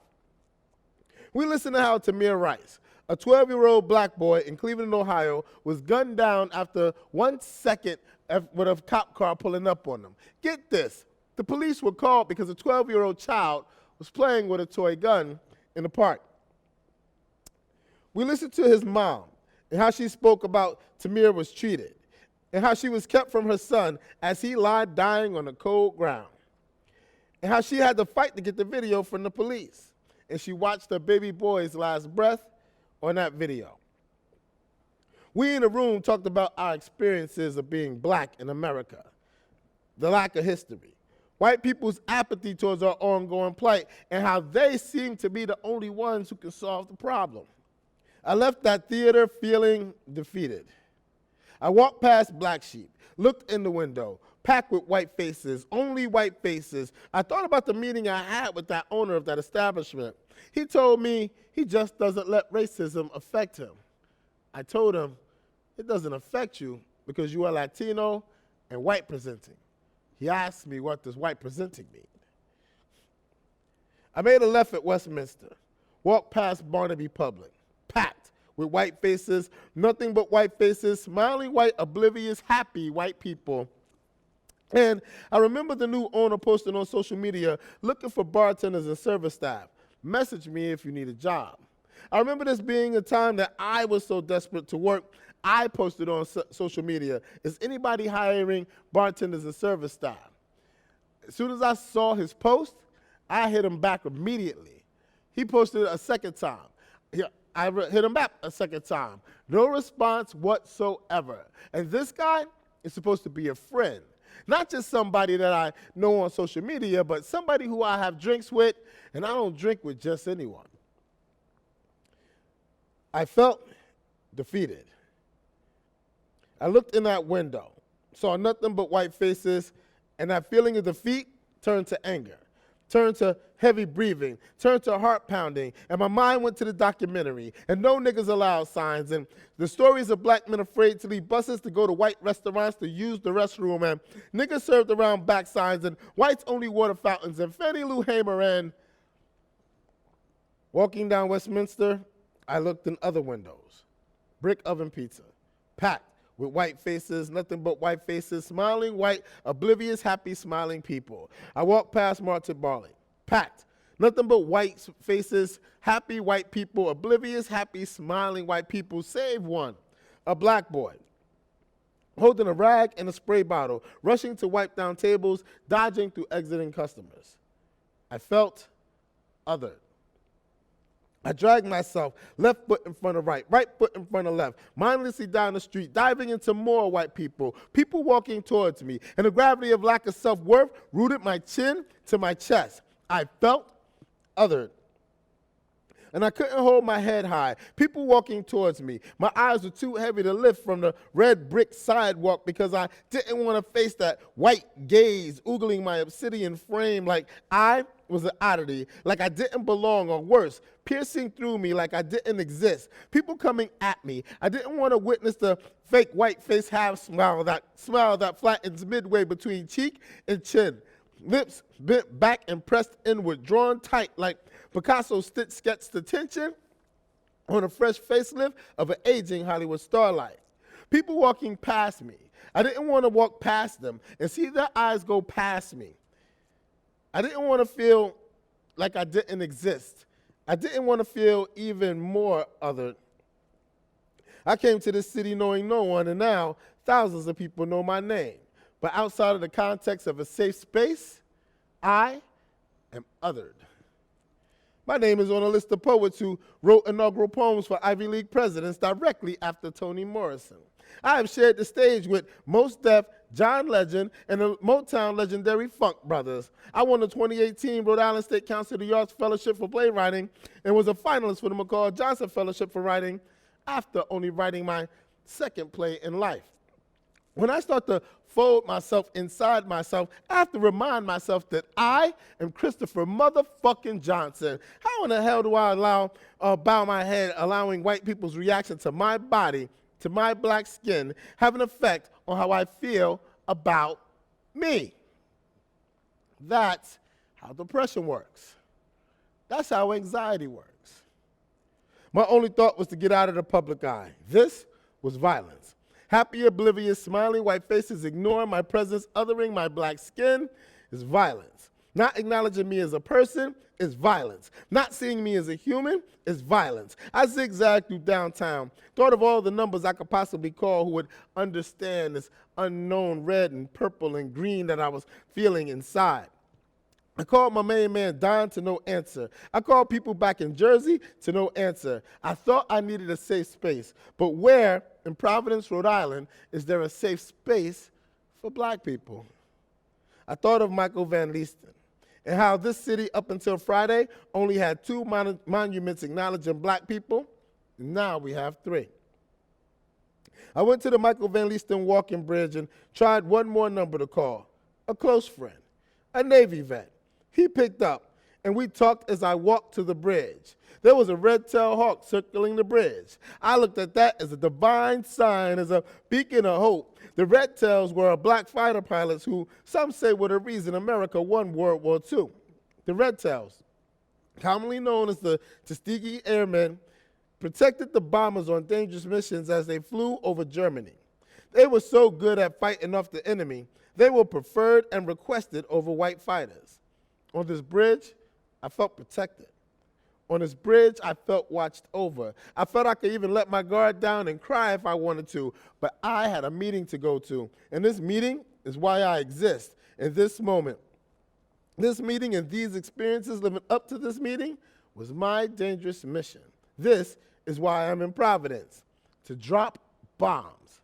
Speaker 1: We listened to how Tamir Rice, a 12-year-old black boy in Cleveland, Ohio, was gunned down after 1 second with a cop car pulling up on them. Get this, the police were called because a 12-year-old child was playing with a toy gun in the park. We listened to his mom and how she spoke about Tamir was treated and how she was kept from her son as he lied dying on the cold ground, and how she had to fight to get the video from the police, and she watched her baby boy's last breath on that video. We in the room talked about our experiences of being black in America, the lack of history, white people's apathy towards our ongoing plight, and how they seem to be the only ones who can solve the problem. I left that theater feeling defeated. I walked past Black Sheep, looked in the window, packed with white faces, only white faces. I thought about the meeting I had with that owner of that establishment. He told me he just doesn't let racism affect him. I told him, it doesn't affect you because you are Latino and white presenting. He asked me, what does white presenting mean? I made a left at Westminster, walked past Barnaby Public, packed with white faces, nothing but white faces, smiling white, oblivious, happy white people. And I remember the new owner posting on social media, looking for bartenders and service staff. Message me if you need a job. I remember this being a time that I was so desperate to work, I posted on social media, is anybody hiring bartenders and service staff? As soon as I saw his post, I hit him back immediately. He posted a second time. I hit him back a second time. No response whatsoever. And this guy is supposed to be a friend. Not just somebody that I know on social media, but somebody who I have drinks with, and I don't drink with just anyone. I felt defeated. I looked in that window, saw nothing but white faces, and that feeling of defeat turned to anger, turned to heavy breathing, turned to heart pounding, and my mind went to the documentary, and no niggas allowed signs, and the stories of black men afraid to leave buses to go to white restaurants to use the restroom, and niggas served around back signs, and whites only water fountains, and Fannie Lou Hamer, and walking down Westminster, I looked in other windows. Brick oven pizza, packed with white faces, nothing but white faces, smiling white, oblivious, happy, smiling people. I walked past Martin Barley, packed, nothing but white faces, happy white people, oblivious, happy, smiling white people, save one, a black boy, holding a rag and a spray bottle, rushing to wipe down tables, dodging through exiting customers. I felt othered. I dragged myself, left foot in front of right foot in front of left, mindlessly down the street, diving into more white people, people walking towards me, and the gravity of lack of self-worth rooted my chin to my chest. I felt othered. And I couldn't hold my head high. People walking towards me. My eyes were too heavy to lift from the red brick sidewalk because I didn't want to face that white gaze oogling my obsidian frame like I was an oddity, like I didn't belong, or worse, piercing through me like I didn't exist. People coming at me. I didn't want to witness the fake white face half smile that flattens midway between cheek and chin. Lips bent back and pressed inward, drawn tight like Picasso sketched the tension on a fresh facelift of an aging Hollywood starlight. People walking past me. I didn't want to walk past them and see their eyes go past me. I didn't want to feel like I didn't exist. I didn't want to feel even more othered. I came to this city knowing no one, and now thousands of people know my name. But outside of the context of a safe space, I am othered. My name is on a list of poets who wrote inaugural poems for Ivy League presidents directly after Toni Morrison. I have shared the stage with Mos Def, John Legend, and the Motown legendary Funk Brothers. I won the 2018 Rhode Island State Council of the Arts Fellowship for Playwriting and was a finalist for the McCall Johnson Fellowship for Writing after only writing my second play in life. When I start to fold myself inside myself, I have to remind myself that I am Christopher motherfucking Johnson. How in the hell do I bow my head, allowing white people's reaction to my body, to my black skin, have an effect on how I feel about me? That's how depression works. That's how anxiety works. My only thought was to get out of the public eye. This was violence. Happy, oblivious, smiling white faces ignoring my presence, othering my black skin is violence. Not acknowledging me as a person is violence. Not seeing me as a human is violence. I zigzagged through downtown, thought of all the numbers I could possibly call who would understand this unknown red and purple and green that I was feeling inside. I called my main man Don to no answer. I called people back in Jersey to no answer. I thought I needed a safe space, but where in Providence, Rhode Island, is there a safe space for black people? I thought of Michael Van Leesten and how this city up until Friday only had 2 monuments acknowledging black people, and now we have 3. I went to the Michael Van Leesten walking bridge and tried one more number to call, a close friend, a Navy vet. He picked up, and we talked as I walked to the bridge. There was a red-tailed hawk circling the bridge. I looked at that as a divine sign, as a beacon of hope. The red-tails were black fighter pilots who some say were the reason America won World War II. The red-tails, commonly known as the Tuskegee Airmen, protected the bombers on dangerous missions as they flew over Germany. They were so good at fighting off the enemy, they were preferred and requested over white fighters. On this bridge, I felt protected. On this bridge, I felt watched over. I felt I could even let my guard down and cry if I wanted to, but I had a meeting to go to, and this meeting is why I exist in this moment. This meeting and these experiences living up to this meeting was my dangerous mission. This is why I'm in Providence, to drop bombs.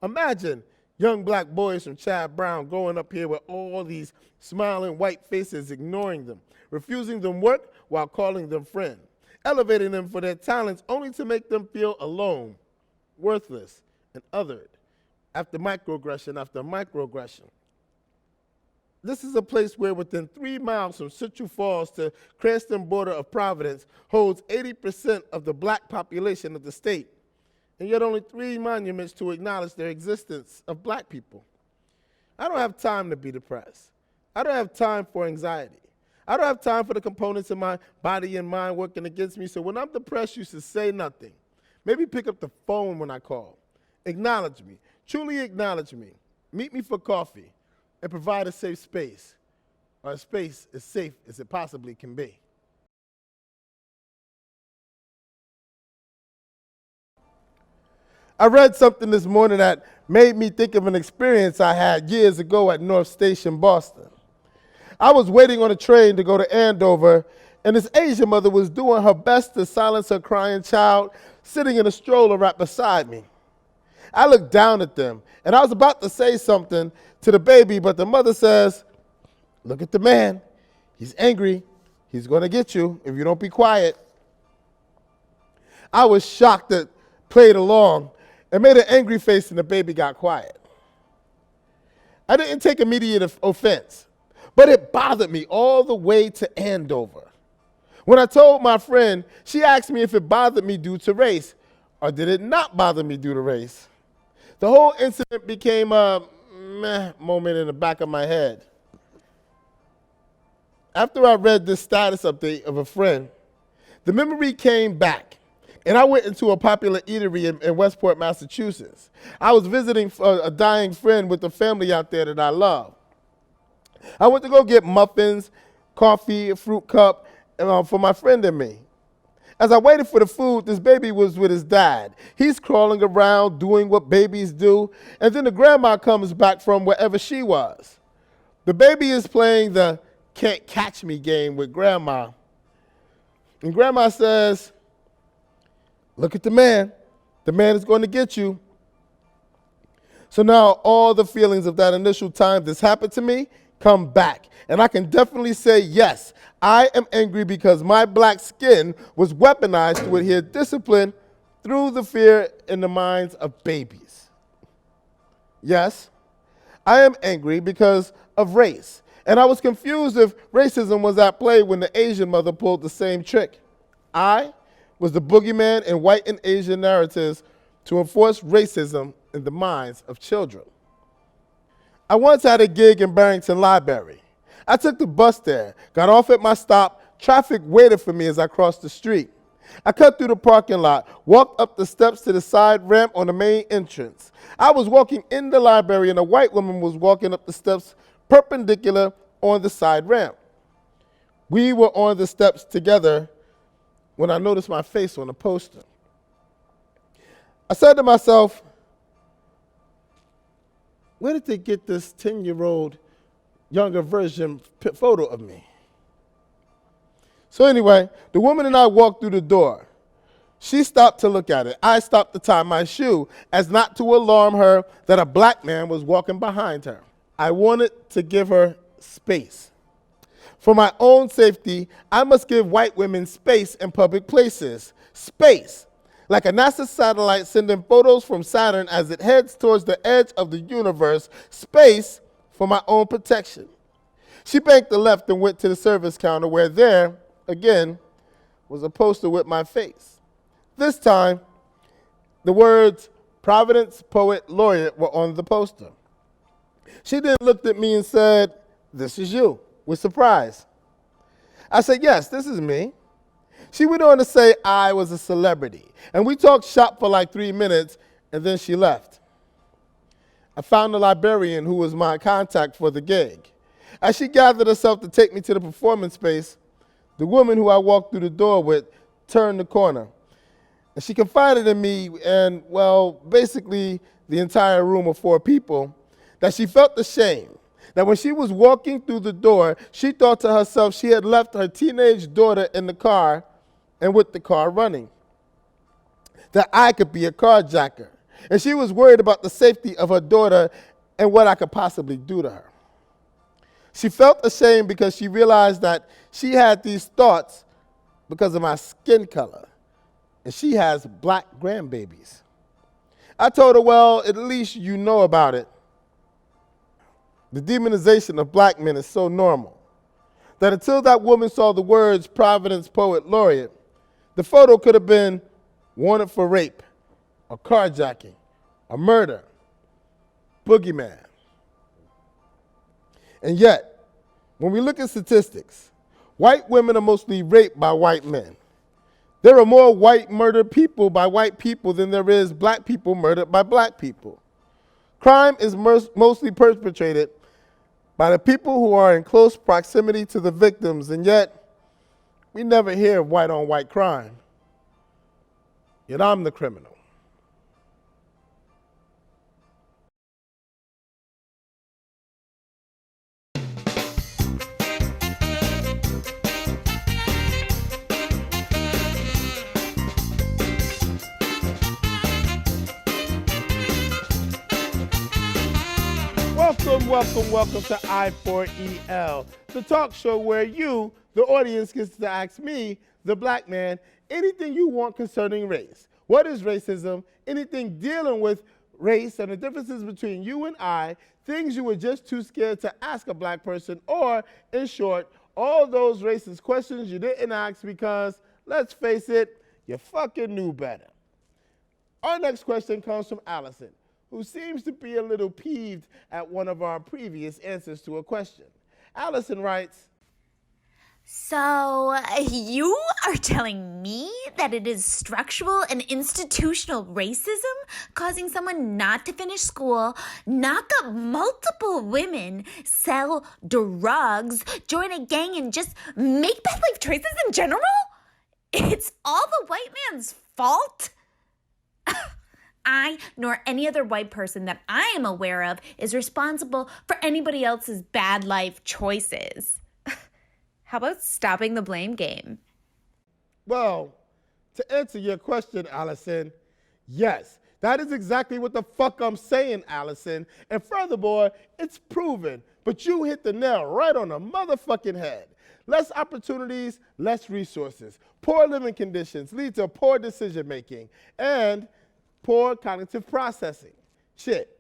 Speaker 1: Imagine young black boys from Chad Brown growing up here with all these smiling white faces ignoring them, refusing them work while calling them friend, elevating them for their talents only to make them feel alone, worthless, and othered, after microaggression after microaggression. This is a place where within 3 miles from Central Falls to Cranston border of Providence holds 80% of the black population of the state, and yet only 3 monuments to acknowledge their existence of black people. I don't have time to be depressed. I don't have time for anxiety. I don't have time for the components of my body and mind working against me, so when I'm depressed, you should say nothing. Maybe pick up the phone when I call. Acknowledge me. Truly acknowledge me. Meet me for coffee and provide a safe space, or a space as safe as it possibly can be. I read something this morning that made me think of an experience I had years ago at North Station, Boston. I was waiting on a train to go to Andover, and this Asian mother was doing her best to silence her crying child, sitting in a stroller right beside me. I looked down at them, and I was about to say something to the baby, but the mother says, "Look at the man. He's angry. He's going to get you if you don't be quiet." I was shocked that played along and made an angry face, and the baby got quiet. I didn't take immediate offense, but it bothered me all the way to Andover. When I told my friend, she asked me if it bothered me due to race, or did it not bother me due to race? The whole incident became a meh moment in the back of my head. After I read this status update of a friend, the memory came back, and I went into a popular eatery in Westport, Massachusetts. I was visiting a dying friend with a family out there that I love. I went to go get muffins, coffee, a fruit cup for my friend and me. As I waited for the food, this baby was with his dad. He's crawling around doing what babies do, and then the grandma comes back from wherever she was. The baby is playing the can't catch me game with grandma. And grandma says, "Look at the man. The man is going to get you." So now all the feelings of that initial time this happened to me come back. And I can definitely say, yes, I am angry because my black skin was weaponized to adhere discipline through the fear in the minds of babies. Yes, I am angry because of race. And I was confused if racism was at play when the Asian mother pulled the same trick. I was the boogeyman in white and Asian narratives to enforce racism in the minds of children. I once had a gig in Barrington Library. I took the bus there, got off at my stop, traffic waited for me as I crossed the street. I cut through the parking lot, walked up the steps to the side ramp on the main entrance. I was walking in the library and a white woman was walking up the steps perpendicular on the side ramp. We were on the steps together when I noticed my face on the poster. I said to myself, where did they get this 10-year-old younger version photo of me? So anyway, the woman and I walked through the door. She stopped to look at it. I stopped to tie my shoe as not to alarm her that a black man was walking behind her. I wanted to give her space. For my own safety, I must give white women space in public places. Space. Like a NASA satellite sending photos from Saturn as it heads towards the edge of the universe. Space for my own protection. She banked the left and went to the service counter where there, again, was a poster with my face. This time, the words Providence Poet Laureate were on the poster. She then looked at me and said, "This is you," with surprise. I said, "Yes, this is me." She went on to say I was a celebrity, and we talked shop for like 3 minutes, and then she left. I found the librarian who was my contact for the gig. As she gathered herself to take me to the performance space, the woman who I walked through the door with turned the corner. And she confided in me and, well, basically the entire room of 4 people, that she felt ashamed that when she was walking through the door, she thought to herself she had left her teenage daughter in the car and with the car running, that I could be a carjacker. And she was worried about the safety of her daughter and what I could possibly do to her. She felt ashamed because she realized that she had these thoughts because of my skin color. And she has black grandbabies. I told her, well, at least you know about it. The demonization of black men is so normal that until that woman saw the words Providence Poet Laureate, the photo could have been wanted for rape, or carjacking, or murder, boogeyman. And yet, when we look at statistics, white women are mostly raped by white men. There are more white murdered people by white people than there is black people murdered by black people. Crime is mostly perpetrated by the people who are in close proximity to the victims, and yet we never hear of white-on-white crime. Yet I'm the criminal. Welcome to I4EL, the talk show where you, the audience, gets to ask me, the black man, anything you want concerning race. What is racism? Anything dealing with race and the differences between you and I, things you were just too scared to ask a black person, or, in short, all those racist questions you didn't ask because, let's face it, you fucking knew better. Our next question comes from Allison, who seems to be a little peeved at one of our previous answers to a question. Allison writes,
Speaker 2: So, you are telling me that it is structural and institutional racism causing someone not to finish school, knock up multiple women, sell drugs, join a gang, and just make bad life choices in general? It's all the white man's fault? I, nor any other white person that I am aware of, is responsible for anybody else's bad life choices. How about stopping the blame game?
Speaker 1: Well, to answer your question, Allison, yes, that is exactly what the fuck I'm saying, Allison. And furthermore, it's proven. But you hit the nail right on the motherfucking head. Less opportunities, less resources. Poor living conditions lead to poor decision making and poor cognitive processing. Shit.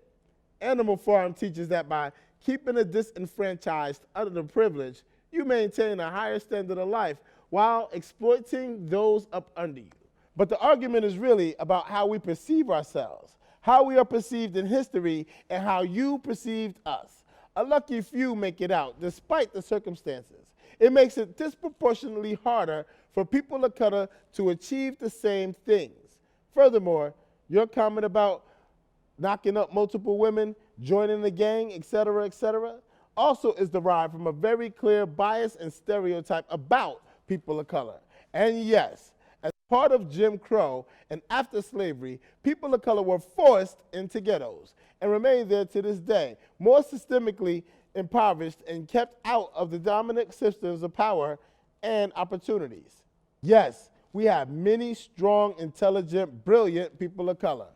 Speaker 1: Animal Farm teaches that by keeping the disenfranchised underprivileged, you maintain a higher standard of life while exploiting those up under you. But the argument is really about how we perceive ourselves, how we are perceived in history, and how you perceived us. A lucky few make it out, despite the circumstances. It makes it disproportionately harder for people of color to achieve the same things. Furthermore, your comment about knocking up multiple women, joining the gang, etc., also is derived from a very clear bias and stereotype about people of color. And yes, as part of Jim Crow and after slavery, people of color were forced into ghettos and remain there to this day, more systemically impoverished and kept out of the dominant systems of power and opportunities. Yes, we have many strong, intelligent, brilliant people of color.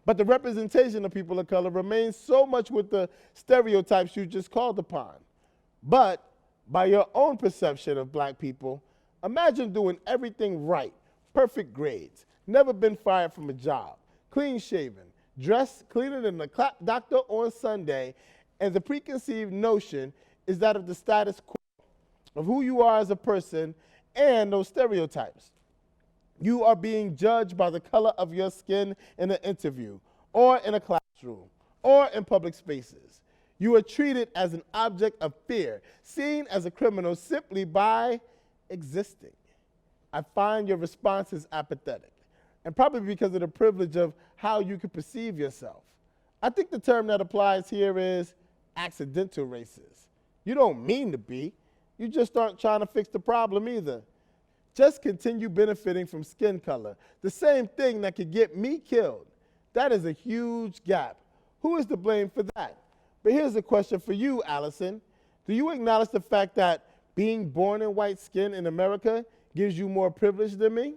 Speaker 1: But the representation of people of color remains so much with the stereotypes you just called upon. But by your own perception of black people, imagine doing everything right, perfect grades, never been fired from a job, clean shaven, dressed cleaner than the clap doctor on Sunday, and the preconceived notion is that of the status quo of who you are as a person and those stereotypes. You are being judged by the color of your skin in an interview, or in a classroom, or in public spaces. You are treated as an object of fear, seen as a criminal simply by existing. I find your responses apathetic, and probably because of the privilege of how you can perceive yourself. I think the term that applies here is accidental racist. You don't mean to be, you just aren't trying to fix the problem either. Just continue benefiting from skin color, the same thing that could get me killed. That is a huge gap. Who is to blame for that? But here's a question for you, Allison. Do you acknowledge the fact that being born in white skin in America gives you more privilege than me?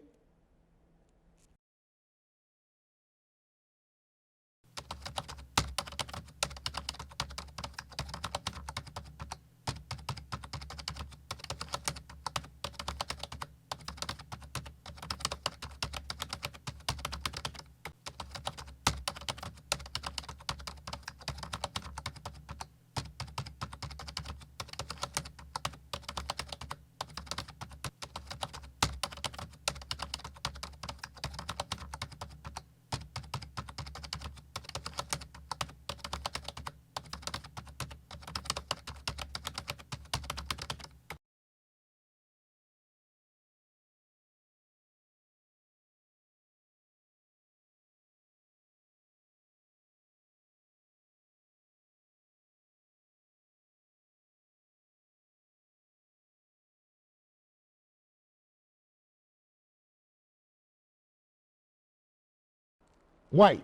Speaker 1: White,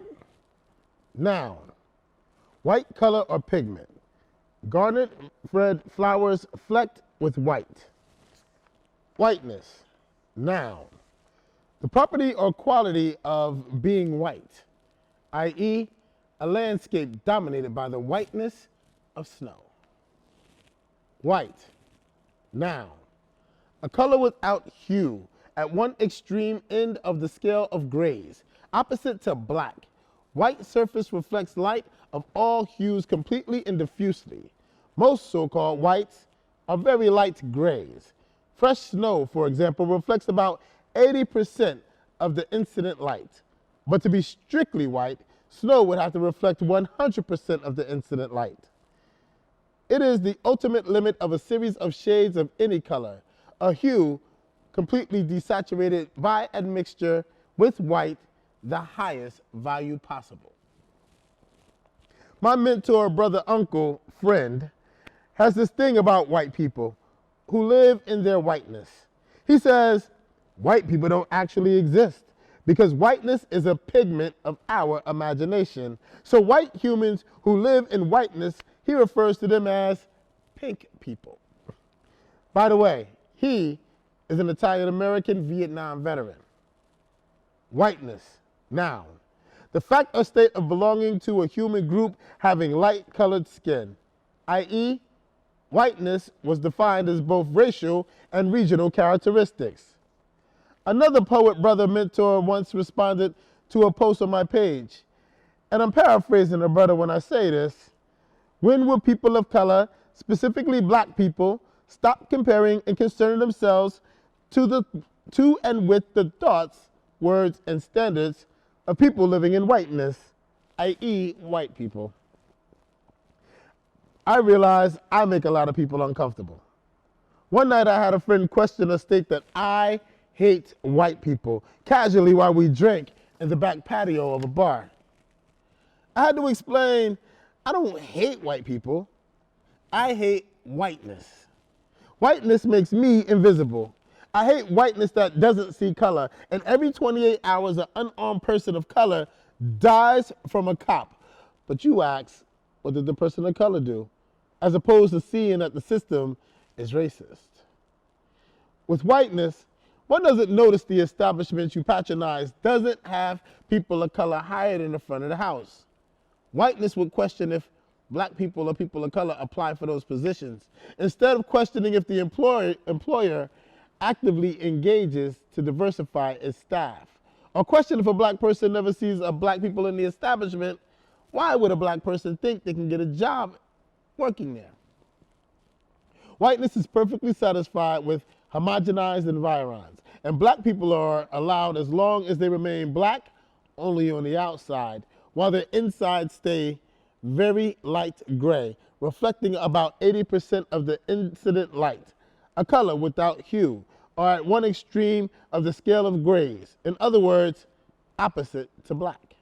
Speaker 1: noun. White color or pigment. Garnet red flowers flecked with white. Whiteness, noun. The property or quality of being white, i.e., a landscape dominated by the whiteness of snow. White, noun. A color without hue at one extreme end of the scale of grays, opposite to black. White surface reflects light of all hues completely and diffusely. Most so-called whites are very light grays. Fresh snow, for example, reflects about 80% of the incident light. But to be strictly white, snow would have to reflect 100% of the incident light. It is the ultimate limit of a series of shades of any color, a hue completely desaturated by admixture with white, the highest value possible. My mentor, brother, uncle, friend, has this thing about white people who live in their whiteness. He says, white people don't actually exist because whiteness is a pigment of our imagination. So white humans who live in whiteness, he refers to them as pink people. By the way, he is an Italian-American Vietnam veteran. Whiteness, noun. The fact or state of belonging to a human group having light-colored skin, i.e., whiteness was defined as both racial and regional characteristics. Another poet brother mentor once responded to a post on my page, and I'm paraphrasing the brother when I say this. When will people of color, specifically black people, stop comparing and concerning themselves to and with the thoughts, words, and standards of people living in whiteness, i.e. white people? I realize I make a lot of people uncomfortable. One night I had a friend question a state that I hate white people, casually while we drank in the back patio of a bar. I had to explain, I don't hate white people. I hate whiteness. Whiteness makes me invisible. I hate whiteness that doesn't see color. And every 28 hours, an unarmed person of color dies from a cop. But you ask, what did the person of color do? As opposed to seeing that the system is racist. With whiteness, one doesn't notice the establishment you patronize doesn't have people of color hired in the front of the house. Whiteness would question if black people or people of color apply for those positions, instead of questioning if the employer actively engages to diversify its staff. Or question if a black person never sees a black people in the establishment, why would a black person think they can get a job working there? Whiteness is perfectly satisfied with homogenized environs, and black people are allowed as long as they remain black only on the outside, while their insides stay very light gray, reflecting about 80% of the incident light, a color without hue, or at one extreme of the scale of grays. In other words, opposite to black.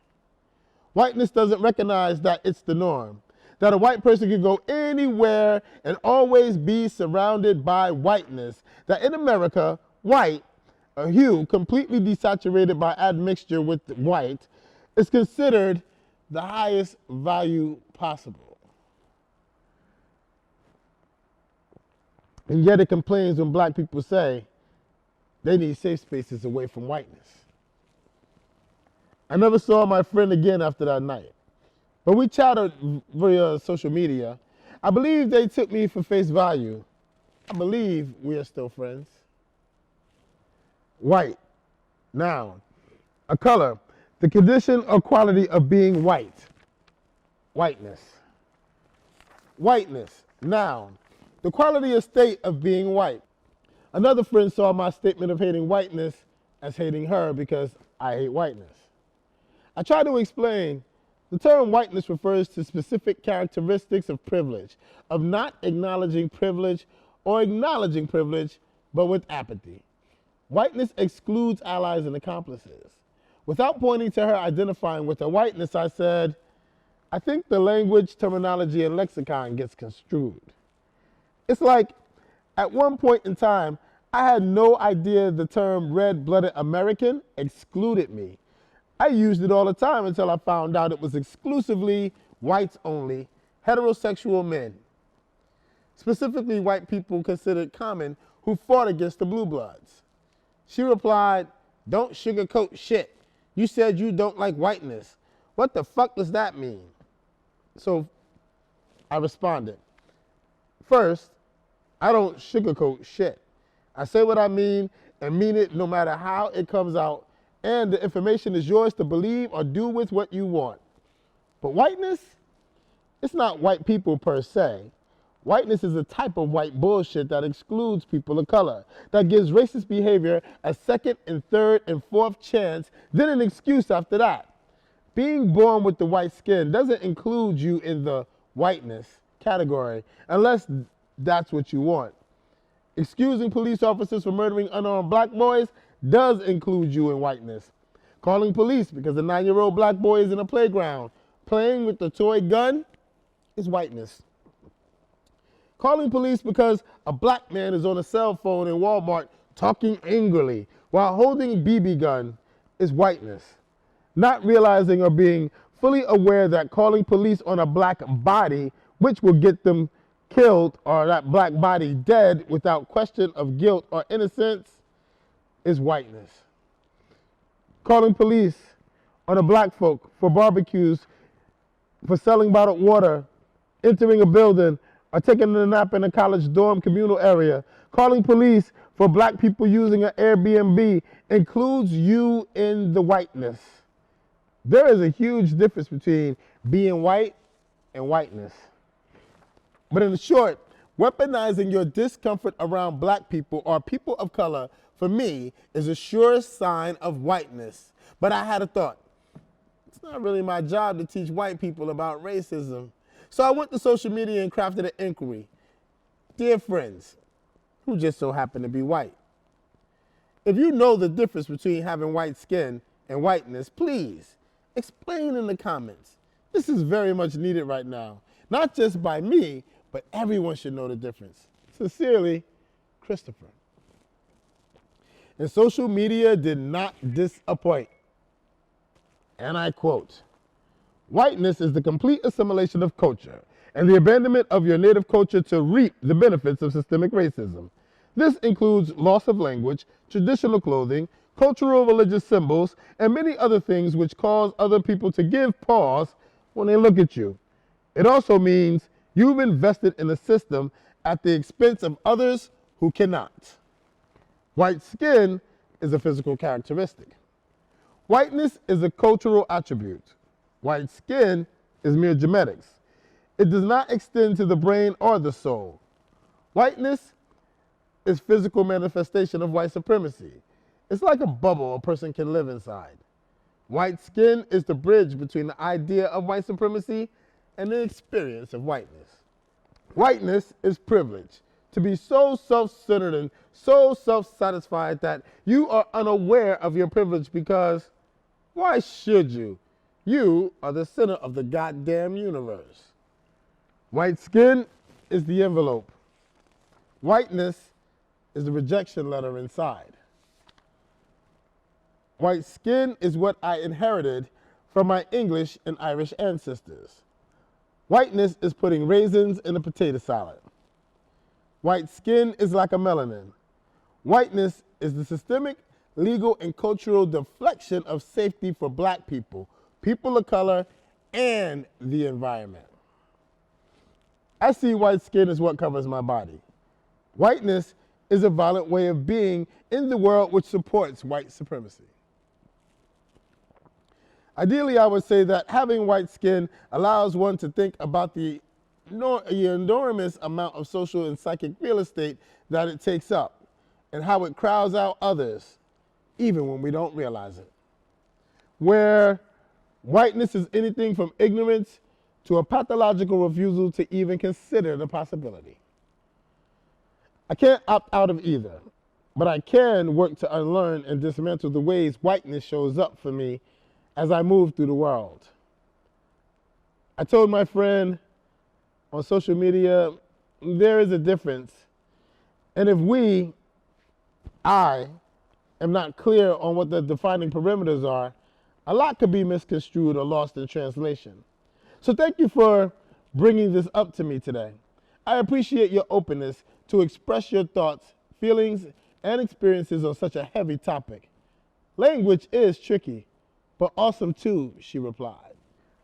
Speaker 1: Whiteness doesn't recognize that it's the norm, that a white person can go anywhere and always be surrounded by whiteness, that in America, white, a hue completely desaturated by admixture with white, is considered the highest value possible. And yet it complains when black people say they need safe spaces away from whiteness. I never saw my friend again after that night, but we chatted via social media. I believe they took me for face value. I believe we are still friends. White, noun, a color, the condition or quality of being white. Whiteness. Whiteness, noun, the quality or state of being white. Another friend saw my statement of hating whiteness as hating her because I hate whiteness. I tried to explain the term whiteness refers to specific characteristics of privilege, of not acknowledging privilege or acknowledging privilege, but with apathy. Whiteness excludes allies and accomplices. Without pointing to her identifying with her whiteness, I said, I think the language, terminology, and lexicon gets construed. It's like, at one point in time, I had no idea the term red-blooded American excluded me. I used it all the time until I found out it was exclusively whites only, heterosexual men. Specifically, white people considered common who fought against the blue bloods. She replied, don't sugarcoat shit. You said you don't like whiteness. What the fuck does that mean? So I responded, first, I don't sugarcoat shit. I say what I mean and mean it no matter how it comes out, and the information is yours to believe or do with what you want. But whiteness, it's not white people per se. Whiteness is a type of white bullshit that excludes people of color, that gives racist behavior a second and third and fourth chance, then an excuse after that. Being born with the white skin doesn't include you in the whiteness category, unless that's what you want. Excusing police officers for murdering unarmed black boys does include you in whiteness. Calling police because a 9-year-old black boy is in a playground playing with a toy gun is whiteness. Calling police because a black man is on a cell phone in Walmart talking angrily while holding a BB gun is whiteness. Not realizing or being fully aware that calling police on a black body, which will get them killed or that black body dead without question of guilt or innocence, is whiteness. Calling police on a black folk for barbecues, for selling bottled water, entering a building, or taking a nap in a college dorm communal area. Calling police for black people using an Airbnb includes you in the whiteness. There is a huge difference between being white and whiteness. But in short, weaponizing your discomfort around black people or people of color, for me, is a sure sign of whiteness. But I had a thought. It's not really my job to teach white people about racism. So I went to social media and crafted an inquiry. Dear friends, who just so happen to be white, if you know the difference between having white skin and whiteness, please explain in the comments. This is very much needed right now, not just by me, but everyone should know the difference. Sincerely, Christopher. And social media did not disappoint. And I quote, "Whiteness is the complete assimilation of culture and the abandonment of your native culture to reap the benefits of systemic racism. This includes loss of language, traditional clothing, cultural religious symbols, and many other things which cause other people to give pause when they look at you. It also means you've invested in a system at the expense of others who cannot. White skin is a physical characteristic. Whiteness is a cultural attribute. White skin is mere genetics. It does not extend to the brain or the soul. Whiteness is physical manifestation of white supremacy. It's like a bubble a person can live inside. White skin is the bridge between the idea of white supremacy and the experience of whiteness. Whiteness is privilege. To be so self-centered and so self-satisfied that you are unaware of your privilege because why should you? You are the center of the goddamn universe. White skin is the envelope. Whiteness is the rejection letter inside. White skin is what I inherited from my English and Irish ancestors. Whiteness is putting raisins in a potato salad. White skin is like a melanin. Whiteness is the systemic, legal, and cultural deflection of safety for black people, people of color, and the environment. I see white skin as what covers my body. Whiteness is a violent way of being in the world which supports white supremacy. Ideally, I would say that having white skin allows one to think about the enormous amount of social and psychic real estate that it takes up and how it crowds out others, even when we don't realize it. Where whiteness is anything from ignorance to a pathological refusal to even consider the possibility. I can't opt out of either, but I can work to unlearn and dismantle the ways whiteness shows up for me as I move through the world. I told my friend on social media, there is a difference. And if I am not clear on what the defining perimeters are, a lot could be misconstrued or lost in translation. So thank you for bringing this up to me today. I appreciate your openness to express your thoughts, feelings, and experiences on such a heavy topic. Language is tricky, but awesome too, she replied.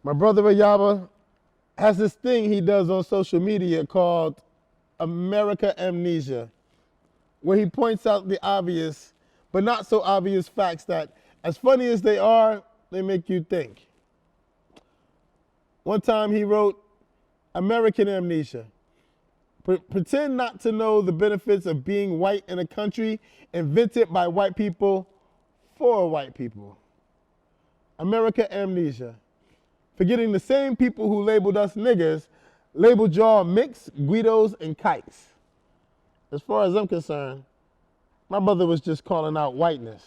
Speaker 1: My brother Ayaba has this thing he does on social media called America Amnesia, where he points out the obvious, but not so obvious facts that, as funny as they are, they make you think. One time he wrote, American Amnesia. Pretend not to know the benefits of being white in a country invented by white people for white people. America Amnesia. Forgetting the same people who labeled us niggers, labeled y'all mix, Guidos, and kikes. As far as I'm concerned, my brother was just calling out whiteness.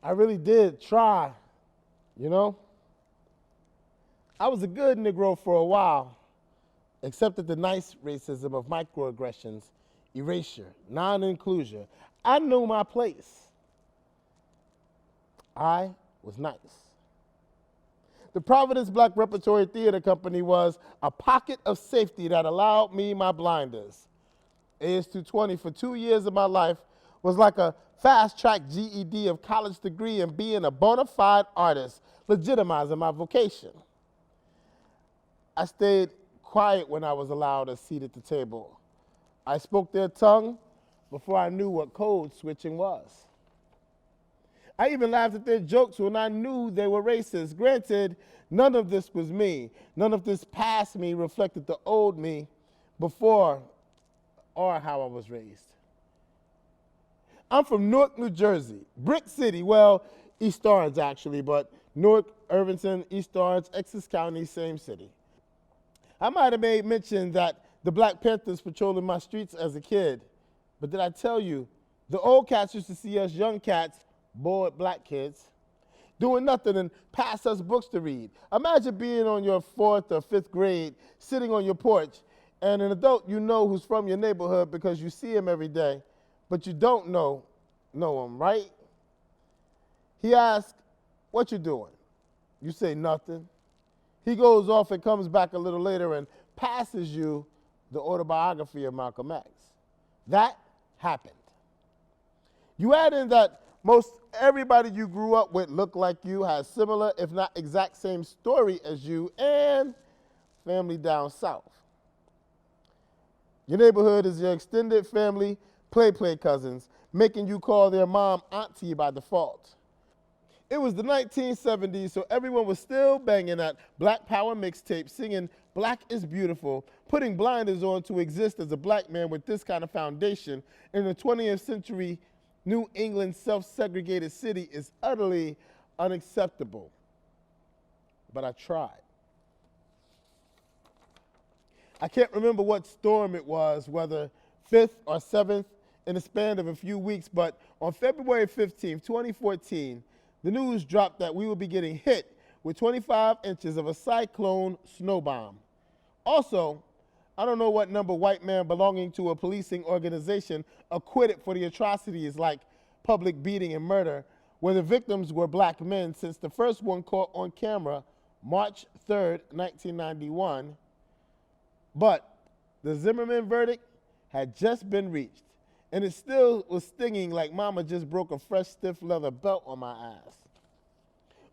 Speaker 1: I really did try, you know? I was a good Negro for a while, except that the nice racism of microaggressions, erasure, non-inclusion. I knew my place. I was nice. The Providence Black Repertory Theater Company was a pocket of safety that allowed me my blinders. AS220 for 2 years of my life was like a fast-track GED of college degree and being a bona fide artist, legitimizing my vocation. I stayed quiet when I was allowed a seat at the table. I spoke their tongue before I knew what code switching was. I even laughed at their jokes when I knew they were racist. Granted, none of this was me. None of this past me reflected the old me before or how I was raised. I'm from Newark, New Jersey, Brick City. Well, East Orange actually, but Newark, Irvington, East Orange, Essex County, same city. I might have made mention that the Black Panthers patrolling my streets as a kid, but did I tell you, the old cats used to see us young cats, bored black kids, doing nothing and pass us books to read. Imagine being on your 4th or 5th grade, sitting on your porch, and an adult you know who's from your neighborhood because you see him every day, but you don't know him, right? He asks, what you doing? You say nothing. He goes off and comes back a little later and passes you the autobiography of Malcolm X. That happened. You add in that most everybody you grew up with looked like you, has similar, if not exact same story as you, and family down south. Your neighborhood is your extended family, play cousins, making you call their mom auntie by default. It was the 1970s, so everyone was still banging that Black Power mixtape, singing Black is Beautiful, putting blinders on to exist as a black man with this kind of foundation in the 20th century New England self-segregated city is utterly unacceptable. But I tried. I can't remember what storm it was, whether 5th or 7th in the span of a few weeks, but on February 15, 2014, the news dropped that we would be getting hit with 25 inches of a cyclone snow bomb. Also, I don't know what number white man belonging to a policing organization acquitted for the atrocities like public beating and murder, where the victims were black men, since the first one caught on camera March 3rd, 1991. But the Zimmerman verdict had just been reached, and it still was stinging like mama just broke a fresh stiff leather belt on my ass.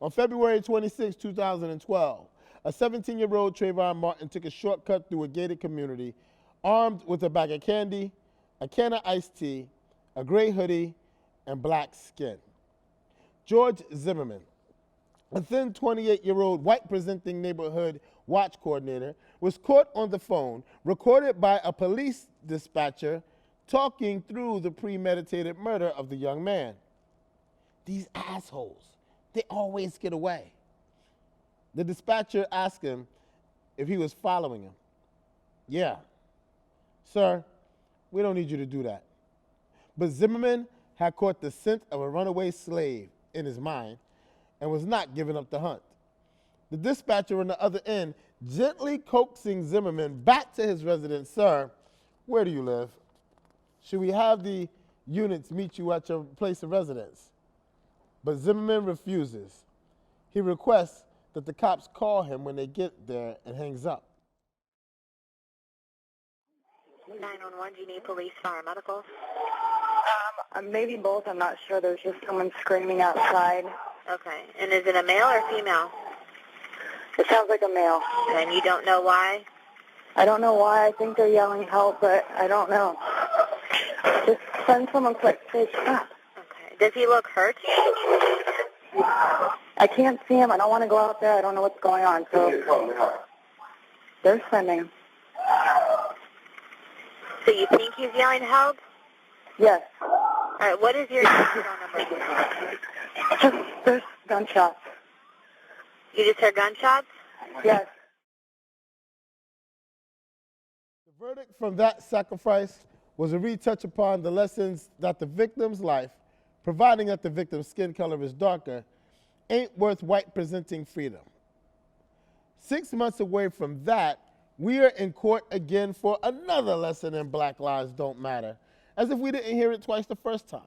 Speaker 1: On February 26, 2012, a 17-year-old Trayvon Martin took a shortcut through a gated community, armed with a bag of candy, a can of iced tea, a gray hoodie, and black skin. George Zimmerman, a thin 28-year-old white-presenting neighborhood watch coordinator, was caught on the phone, recorded by a police dispatcher, talking through the premeditated murder of the young man. These assholes, they always get away. The dispatcher asked him if he was following him. Yeah. Sir, we don't need you to do that. But Zimmerman had caught the scent of a runaway slave in his mind and was not giving up the hunt. The dispatcher on the other end gently coaxing Zimmerman back to his residence. Sir, where do you live? Should we have the units meet you at your place of residence? But Zimmerman refuses. He requests that the cops call him when they get there and hangs up.
Speaker 12: 911, do you need police, fire, medical?
Speaker 13: Maybe both. I'm not sure. There's just someone screaming outside.
Speaker 12: Okay. And is it a male or female?
Speaker 13: It sounds like a male.
Speaker 12: And you don't know why?
Speaker 13: I don't know why. I think they're yelling help, but I don't know. Just send someone quick. Say stop.
Speaker 12: Okay. Does he look hurt?
Speaker 13: I can't see him. I don't want to go out there. I don't know what's going on. So they're sending.
Speaker 12: So you think he's yelling help?
Speaker 13: Yes.
Speaker 12: All right. What is your phone number?
Speaker 13: Just there's gunshots.
Speaker 12: You just heard gunshots?
Speaker 13: Yes.
Speaker 1: The verdict from that sacrifice was a retouch upon the lessons that the victim's life, providing that the victim's skin color is darker, ain't worth white-presenting freedom. 6 months away from that, we are in court again for another lesson in Black Lives Don't Matter, as if we didn't hear it twice the first time.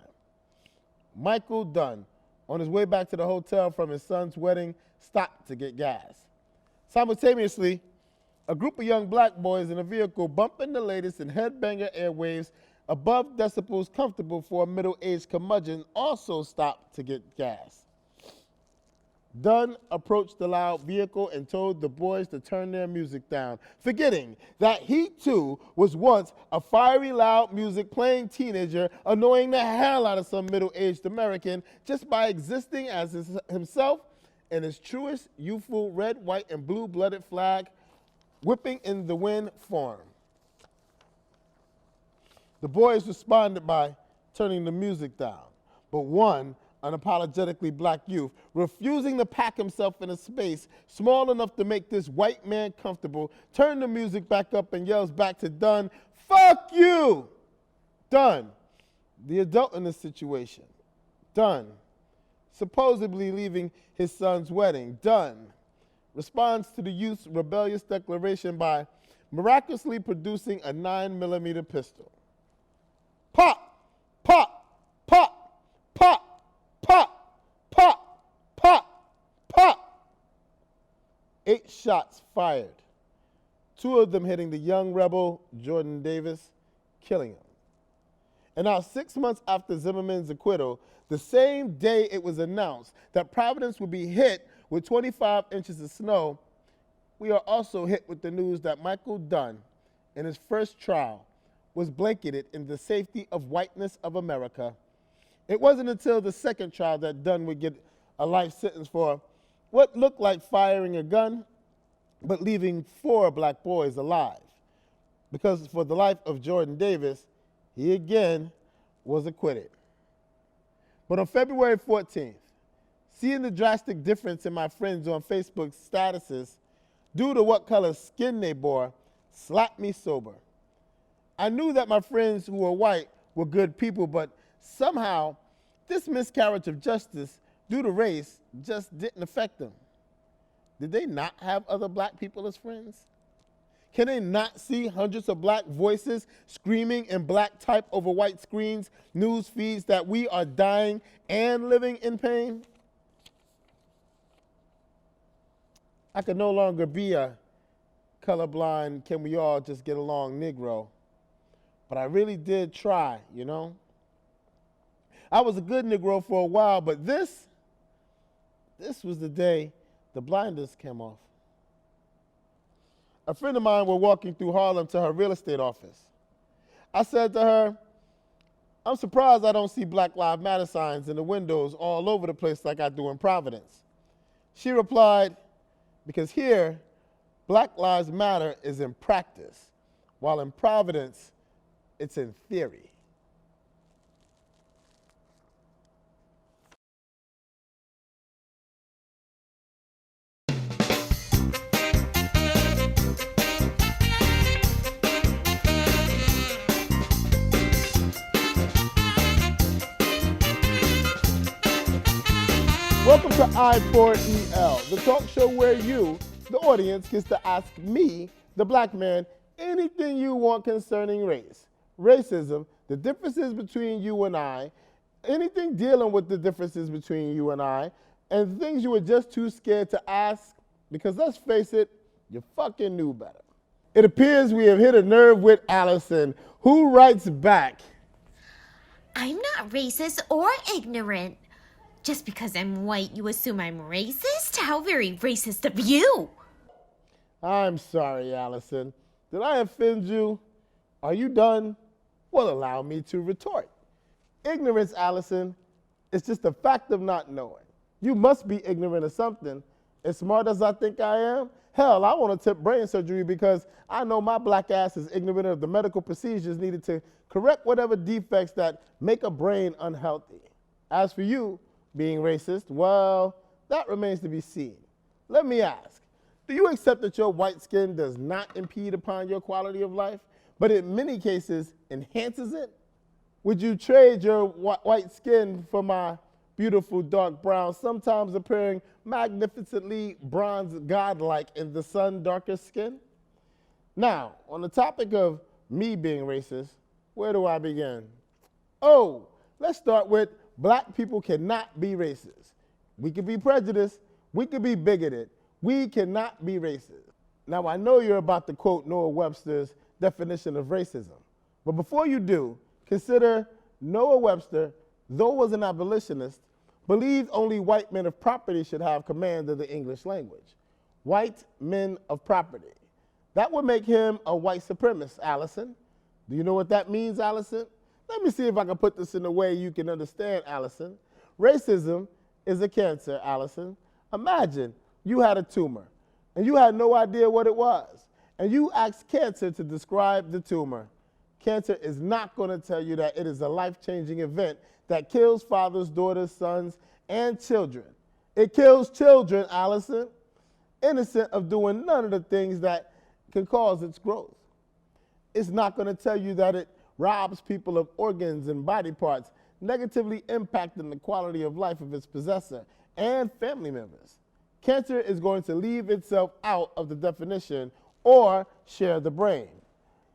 Speaker 1: Michael Dunn, on his way back to the hotel from his son's wedding, stopped to get gas. Simultaneously, a group of young black boys in a vehicle bumping the latest in headbanger airwaves above decibels comfortable for a middle-aged curmudgeon also stopped to get gas. Dunn approached the loud vehicle and told the boys to turn their music down, forgetting that he too was once a fiery, loud music playing teenager, annoying the hell out of some middle-aged American just by existing as himself in his truest youthful red, white, and blue-blooded flag whipping in the wind form. The boys responded by turning the music down, but one unapologetically black youth, refusing to pack himself in a space small enough to make this white man comfortable, turned the music back up and yells back to Dunn, "Fuck you!" Dunn, the adult in the situation. Dunn, supposedly leaving his son's wedding. Dunn responds to the youth's rebellious declaration by miraculously producing a 9mm pistol. Pop, pop, pop, pop. Pop, pop, pop, pop. 8 shots fired, 2 of them hitting the young rebel Jordan Davis, killing him. And now 6 months after Zimmerman's acquittal, the same day it was announced that Providence would be hit with 25 inches of snow, we are also hit with the news that Michael Dunn, in his first trial, was blanketed in the safety of whiteness of America. It wasn't until the second trial that Dunn would get a life sentence for what looked like firing a gun, but leaving 4 black boys alive. Because for the life of Jordan Davis, he again was acquitted. But on February 14th, seeing the drastic difference in my friends on Facebook statuses due to what color skin they bore slapped me sober. I knew that my friends who were white were good people, but somehow, this miscarriage of justice due to race just didn't affect them. Did they not have other black people as friends? Can they not see hundreds of black voices screaming in black type over white screens, news feeds that we are dying and living in pain? I could no longer be a colorblind, can we all just get along Negro. But I really did try, you know? I was a good Negro for a while, but this was the day the blinders came off. A friend of mine was walking through Harlem to her real estate office. I said to her, "I'm surprised I don't see Black Lives Matter signs in the windows all over the place like I do in Providence." She replied, "Because here, Black Lives Matter is in practice, while in Providence, it's in theory." Welcome to I4EL, the talk show where you, the audience, gets to ask me, the black man, anything you want concerning race, racism, the differences between you and I, anything dealing with the differences between you and I, and things you were just too scared to ask, because let's face it, you fucking knew better. It appears we have hit a nerve with Allison, who writes back,
Speaker 2: I'm not racist or ignorant. Just because I'm white, you assume I'm racist? How very racist of you.
Speaker 1: I'm sorry, Allison. Did I offend you? Are you done? Well, allow me to retort. Ignorance, Allison, is just a fact of not knowing. You must be ignorant of something. As smart as I think I am, hell, I want to tip brain surgery because I know my black ass is ignorant of the medical procedures needed to correct whatever defects that make a brain unhealthy. As for you, being racist, well, that remains to be seen. Let me ask, do you accept that your white skin does not impede upon your quality of life, but in many cases enhances it? Would you trade your white skin for my beautiful dark brown, sometimes appearing magnificently bronze godlike in the sun darker skin? Now, on the topic of me being racist, where do I begin? Oh, let's start with black people cannot be racist. We can be prejudiced. We can be bigoted. We cannot be racist. Now, I know you're about to quote Noah Webster's definition of racism. But before you do, consider Noah Webster, though was an abolitionist, believed only white men of property should have command of the English language. White men of property. That would make him a white supremacist, Allison. Do you know what that means, Allison? Let me see if I can put this in a way you can understand, Allison. Racism is a cancer, Allison. Imagine you had a tumor and you had no idea what it was, and you asked cancer to describe the tumor. Cancer is not going to tell you that it is a life-changing event that kills fathers, daughters, sons, and children. It kills children, Allison, innocent of doing none of the things that can cause its growth. It's not going to tell you that it robs people of organs and body parts, negatively impacting the quality of life of its possessor and family members. Cancer is going to leave itself out of the definition or share the brain.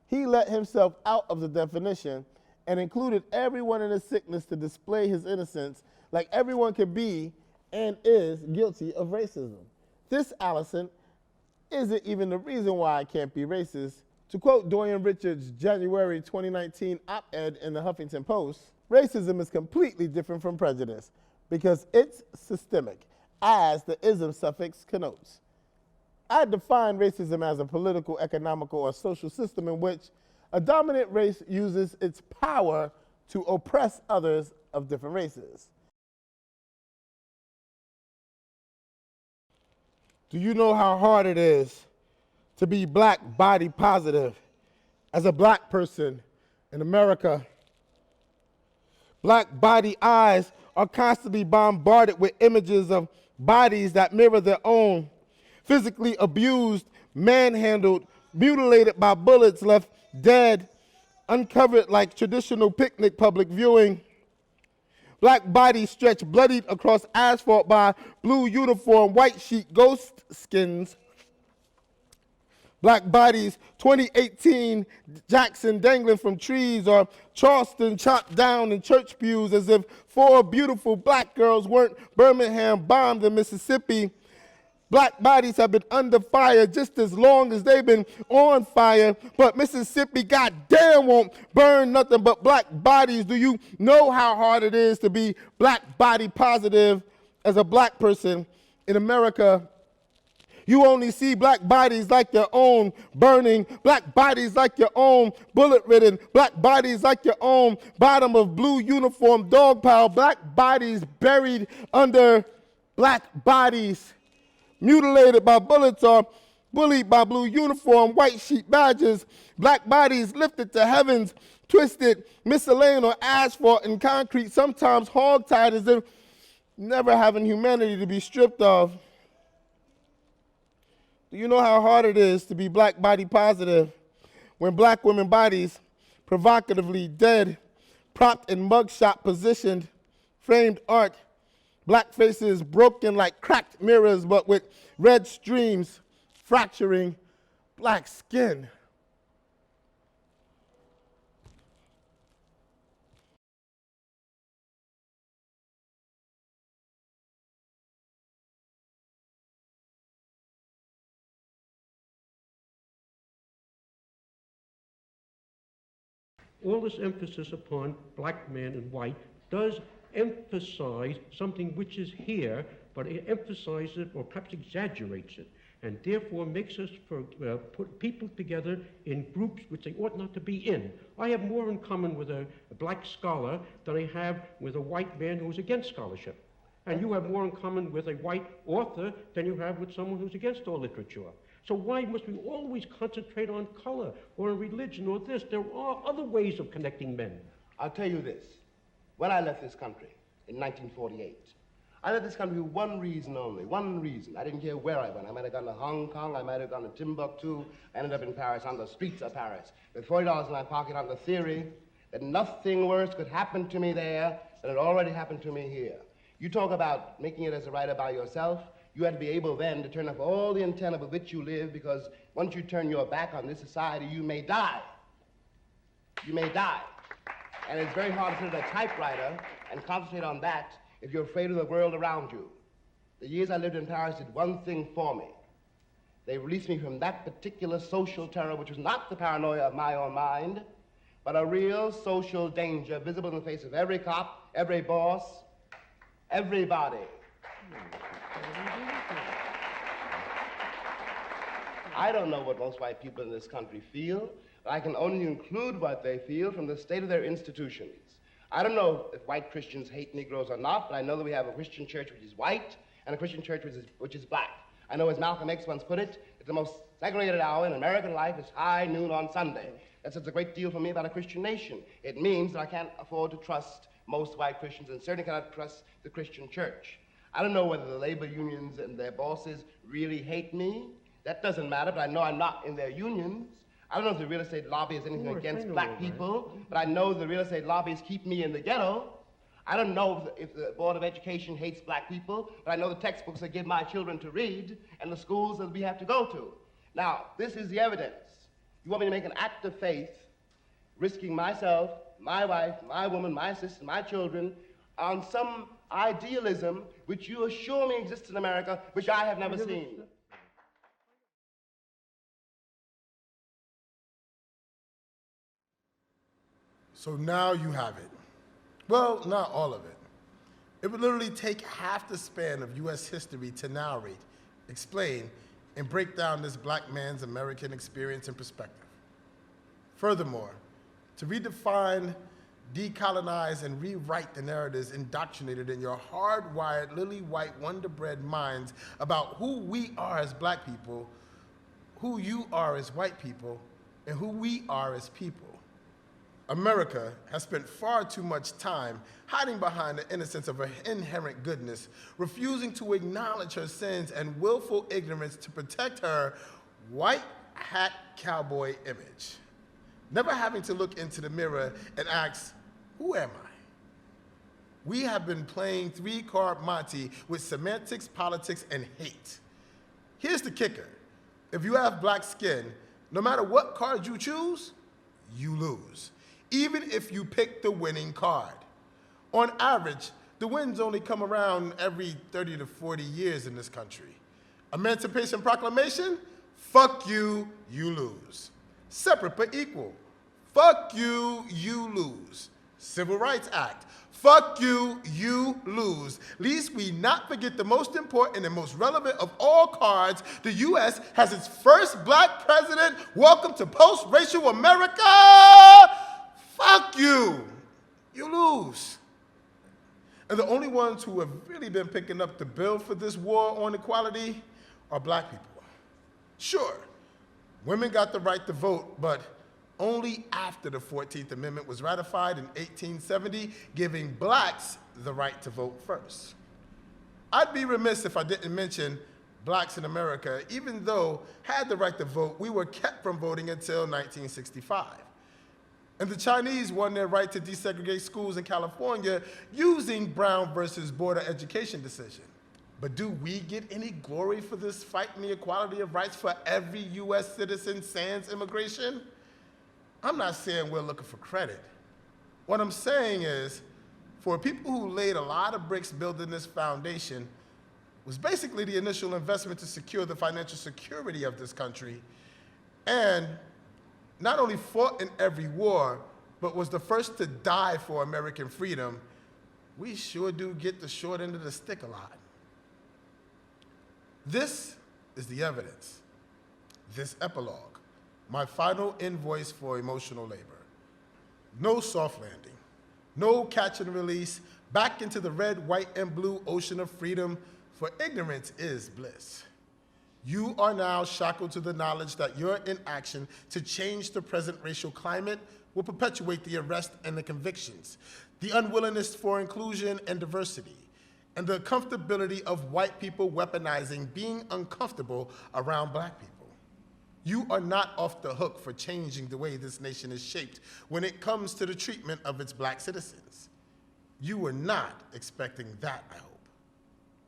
Speaker 1: He let himself out of the definition and included everyone in his sickness to display his innocence, like everyone can be and is guilty of racism. This, Allison, isn't even the reason why I can't be racist. To quote Dorian Richards' January 2019 op-ed in the Huffington Post, racism is completely different from prejudice because it's systemic, as the ism suffix connotes. I define racism as a political, economical, or social system in which a dominant race uses its power to oppress others of different races. Do you know how hard it is to be black body positive as a black person in America? Black body eyes are constantly bombarded with images of bodies that mirror their own, physically abused, manhandled, mutilated by bullets, left dead, uncovered like traditional picnic public viewing. Black bodies stretched bloodied across asphalt by blue uniform, white sheet ghost skins. Black bodies, 2018 Jackson dangling from trees, or Charleston chopped down in church pews as if 4 beautiful black girls weren't Birmingham bombed in Mississippi. Black bodies have been under fire just as long as they've been on fire, but Mississippi, goddamn, won't burn nothing but black bodies. Do you know how hard it is to be black body positive as a black person in America? You only see black bodies like your own burning, black bodies like your own bullet-ridden, black bodies like your own bottom of blue uniform dog pile, black bodies buried under black bodies, mutilated by bullets or bullied by blue uniform, white sheet badges, black bodies lifted to heavens, twisted, miscellaneous on asphalt and concrete, sometimes hog-tied as if never having humanity to be stripped of. Do you know how hard it is to be black body positive when black women bodies provocatively dead, propped in mugshot positioned, framed art, black faces broken like cracked mirrors but with red streams fracturing black skin?
Speaker 14: All this emphasis upon black man and white does emphasize something which is here, but it emphasizes it or perhaps exaggerates it, and therefore makes us put people together in groups which they ought not to be in. I have more in common with a black scholar than I have with a white man who's against scholarship. And you have more in common with a white author than you have with someone who's against all literature. So why must we always concentrate on color or on religion or this? There are other ways of connecting men.
Speaker 15: I'll tell you this. When I left this country in 1948, I left this country for one reason only, one reason. I didn't care where I went. I might have gone to Hong Kong, I might have gone to Timbuktu. I ended up in Paris, on the streets of Paris, with $40 in my pocket on the theory that nothing worse could happen to me there than had already happened to me here. You talk about making it as a writer by yourself. You had to be able then to turn off all the antenna with which you live, because once you turn your back on this society, you may die. You may die. And it's very hard to sit at a typewriter and concentrate on that if you're afraid of the world around you. The years I lived in Paris did one thing for me. They released me from that particular social terror, which was not the paranoia of my own mind, but a real social danger visible in the face of every cop, every boss, Everybody. I don't know what most white people in this country feel, but I can only include what they feel from the state of their institutions. I don't know if white Christians hate Negroes or not, but I know that we have a Christian church which is white and a Christian church which is black. I know, as Malcolm X once put it, that the most segregated hour in American life is high noon on Sunday. That says a great deal for me about a Christian nation. It means that I can't afford to trust most white Christians and certainly cannot trust the Christian church. I don't know whether the labor unions and their bosses really hate me. That doesn't matter, but I know I'm not in their unions. I don't know if the real estate lobby is anything against black people, but I know the real estate lobbies keep me in the ghetto. I don't know if the Board of Education hates black people, but I know the textbooks that give my children to read and the schools that we have to go to. Now, this is the evidence. You want me to make an act of faith, risking myself, my wife, my woman, my sister, my children, on some idealism which you assure me exists in America, which I have never seen.
Speaker 1: So now you have it. Well, not all of it. It would literally take half the span of U.S. history to narrate, explain, and break down this black man's American experience and perspective. Furthermore, to redefine, decolonize, and rewrite the narratives indoctrinated in your hardwired, lily-white, wonder-bred minds about who we are as black people, who you are as white people, and who we are as people. America has spent far too much time hiding behind the innocence of her inherent goodness, refusing to acknowledge her sins and willful ignorance to protect her white hat cowboy image. Never having to look into the mirror and ask, who am I? We have been playing three-card Monty with semantics, politics, and hate. Here's the kicker. If you have black skin, no matter what card you choose, you lose, even if you pick the winning card. On average, the wins only come around every 30 to 40 years in this country. Emancipation Proclamation, fuck you, you lose. Separate but equal, fuck you, you lose. Civil Rights Act, fuck you, you lose. Least we not forget the most important and most relevant of all cards. The U.S. has its first black president. Welcome to post-racial America. Fuck you, you lose. And the only ones who have really been picking up the bill for this war on equality are black people. Sure, women got the right to vote, but only after the 14th Amendment was ratified in 1870, giving blacks the right to vote first. I'd be remiss if I didn't mention blacks in America, even though had the right to vote, we were kept from voting until 1965. And the Chinese won their right to desegregate schools in California using Brown versus Board of Education decision. But do we get any glory for this fight in the equality of rights for every U.S. citizen sans immigration? I'm not saying we're looking for credit. What I'm saying is, for people who laid a lot of bricks building this foundation, was basically the initial investment to secure the financial security of this country, and not only fought in every war, but was the first to die for American freedom, we sure do get the short end of the stick a lot. This is the evidence, this epilogue, my final invoice for emotional labor. No soft landing, no catch and release, back into the red, white, and blue ocean of freedom, for ignorance is bliss. You are now shackled to the knowledge that your inaction to change the present racial climate will perpetuate the arrest and the convictions, the unwillingness for inclusion and diversity, and the comfortability of white people weaponizing being uncomfortable around black people. You are not off the hook for changing the way this nation is shaped when it comes to the treatment of its black citizens. You were not expecting that, I hope.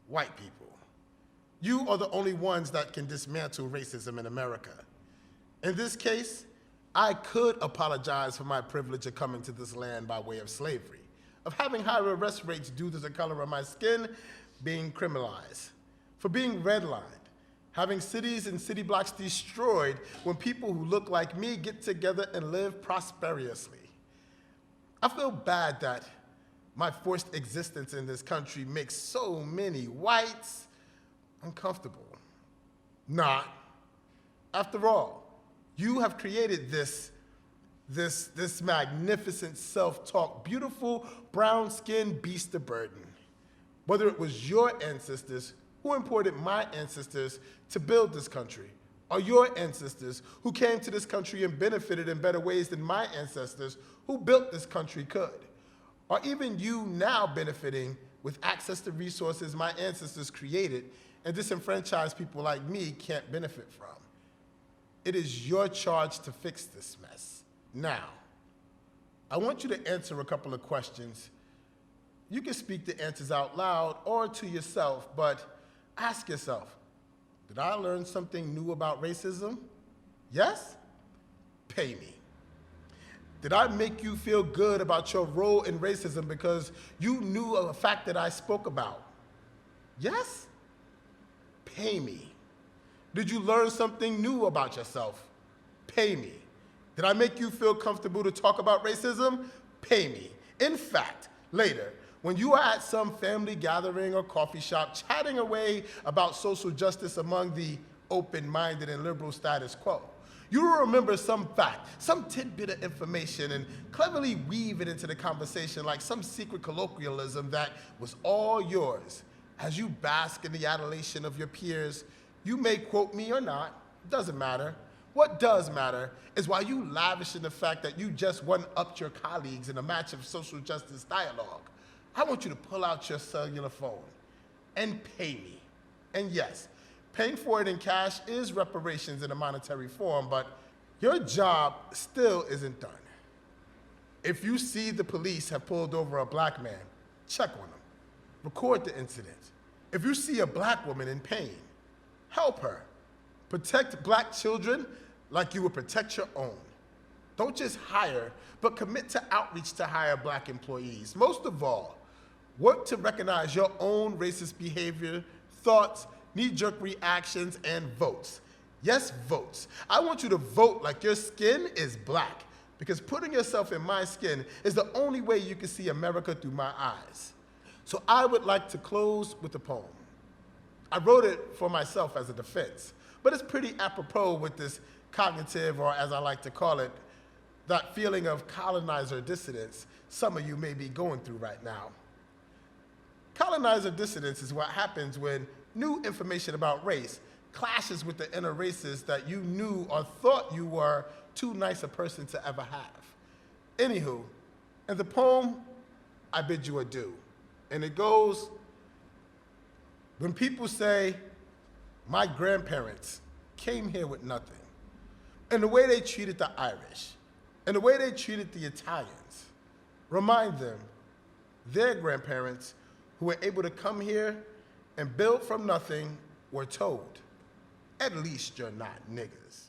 Speaker 1: White people. You are the only ones that can dismantle racism in America. In this case, I could apologize for my privilege of coming to this land by way of slavery, of having higher arrest rates due to the color of my skin being criminalized, for being redlined, having cities and city blocks destroyed when people who look like me get together and live prosperously. I feel bad that My forced existence in this country makes so many whites uncomfortable. Not. After all, you have created this magnificent self-talk, beautiful brown-skinned beast of burden. Whether it was your ancestors who imported my ancestors to build this country, or your ancestors who came to this country and benefited in better ways than my ancestors who built this country could, or even you now benefiting with access to resources my ancestors created and disenfranchised people like me can't benefit from. It is your charge to fix this mess. Now, I want you to answer a couple of questions. You can speak the answers out loud or to yourself, but ask yourself, did I learn something new about racism? Yes? Pay me. Did I make you feel good about your role in racism because you knew of a fact that I spoke about? Yes? Pay me. Did you learn something new about yourself? Pay me. Did I make you feel comfortable to talk about racism? Pay me. In fact, later, when you are at some family gathering or coffee shop chatting away about social justice among the open-minded and liberal status quo, you will remember some fact, some tidbit of information, and cleverly weave it into the conversation like some secret colloquialism that was all yours. As you bask in the adulation of your peers, you may quote me or not, doesn't matter. What does matter is while you lavish in the fact that you just one-upped your colleagues in a match of social justice dialogue, I want you to pull out your cellular phone and pay me. And yes, paying for it in cash is reparations in a monetary form, but your job still isn't done. If you see the police have pulled over a black man, check on him. Record the incident. If you see a black woman in pain, help her. Protect black children like you would protect your own. Don't just hire, but commit to outreach to hire black employees. Most of all, work to recognize your own racist behavior, thoughts, knee-jerk reactions, and votes. Yes, votes. I want you to vote like your skin is black, because putting yourself in my skin is the only way you can see America through my eyes. So I would like to close with a poem. I wrote it for myself as a defense, but it's pretty apropos with this cognitive, or as I like to call it, that feeling of colonizer dissonance some of you may be going through right now. Colonizer dissonance is what happens when new information about race clashes with the inner races that you knew or thought you were too nice a person to ever have. Anywho, in the poem, I bid you adieu. And it goes, when people say, my grandparents came here with nothing, and the way they treated the Irish, and the way they treated the Italians, remind them, their grandparents who were able to come here and build from nothing were told, at least you're not niggers.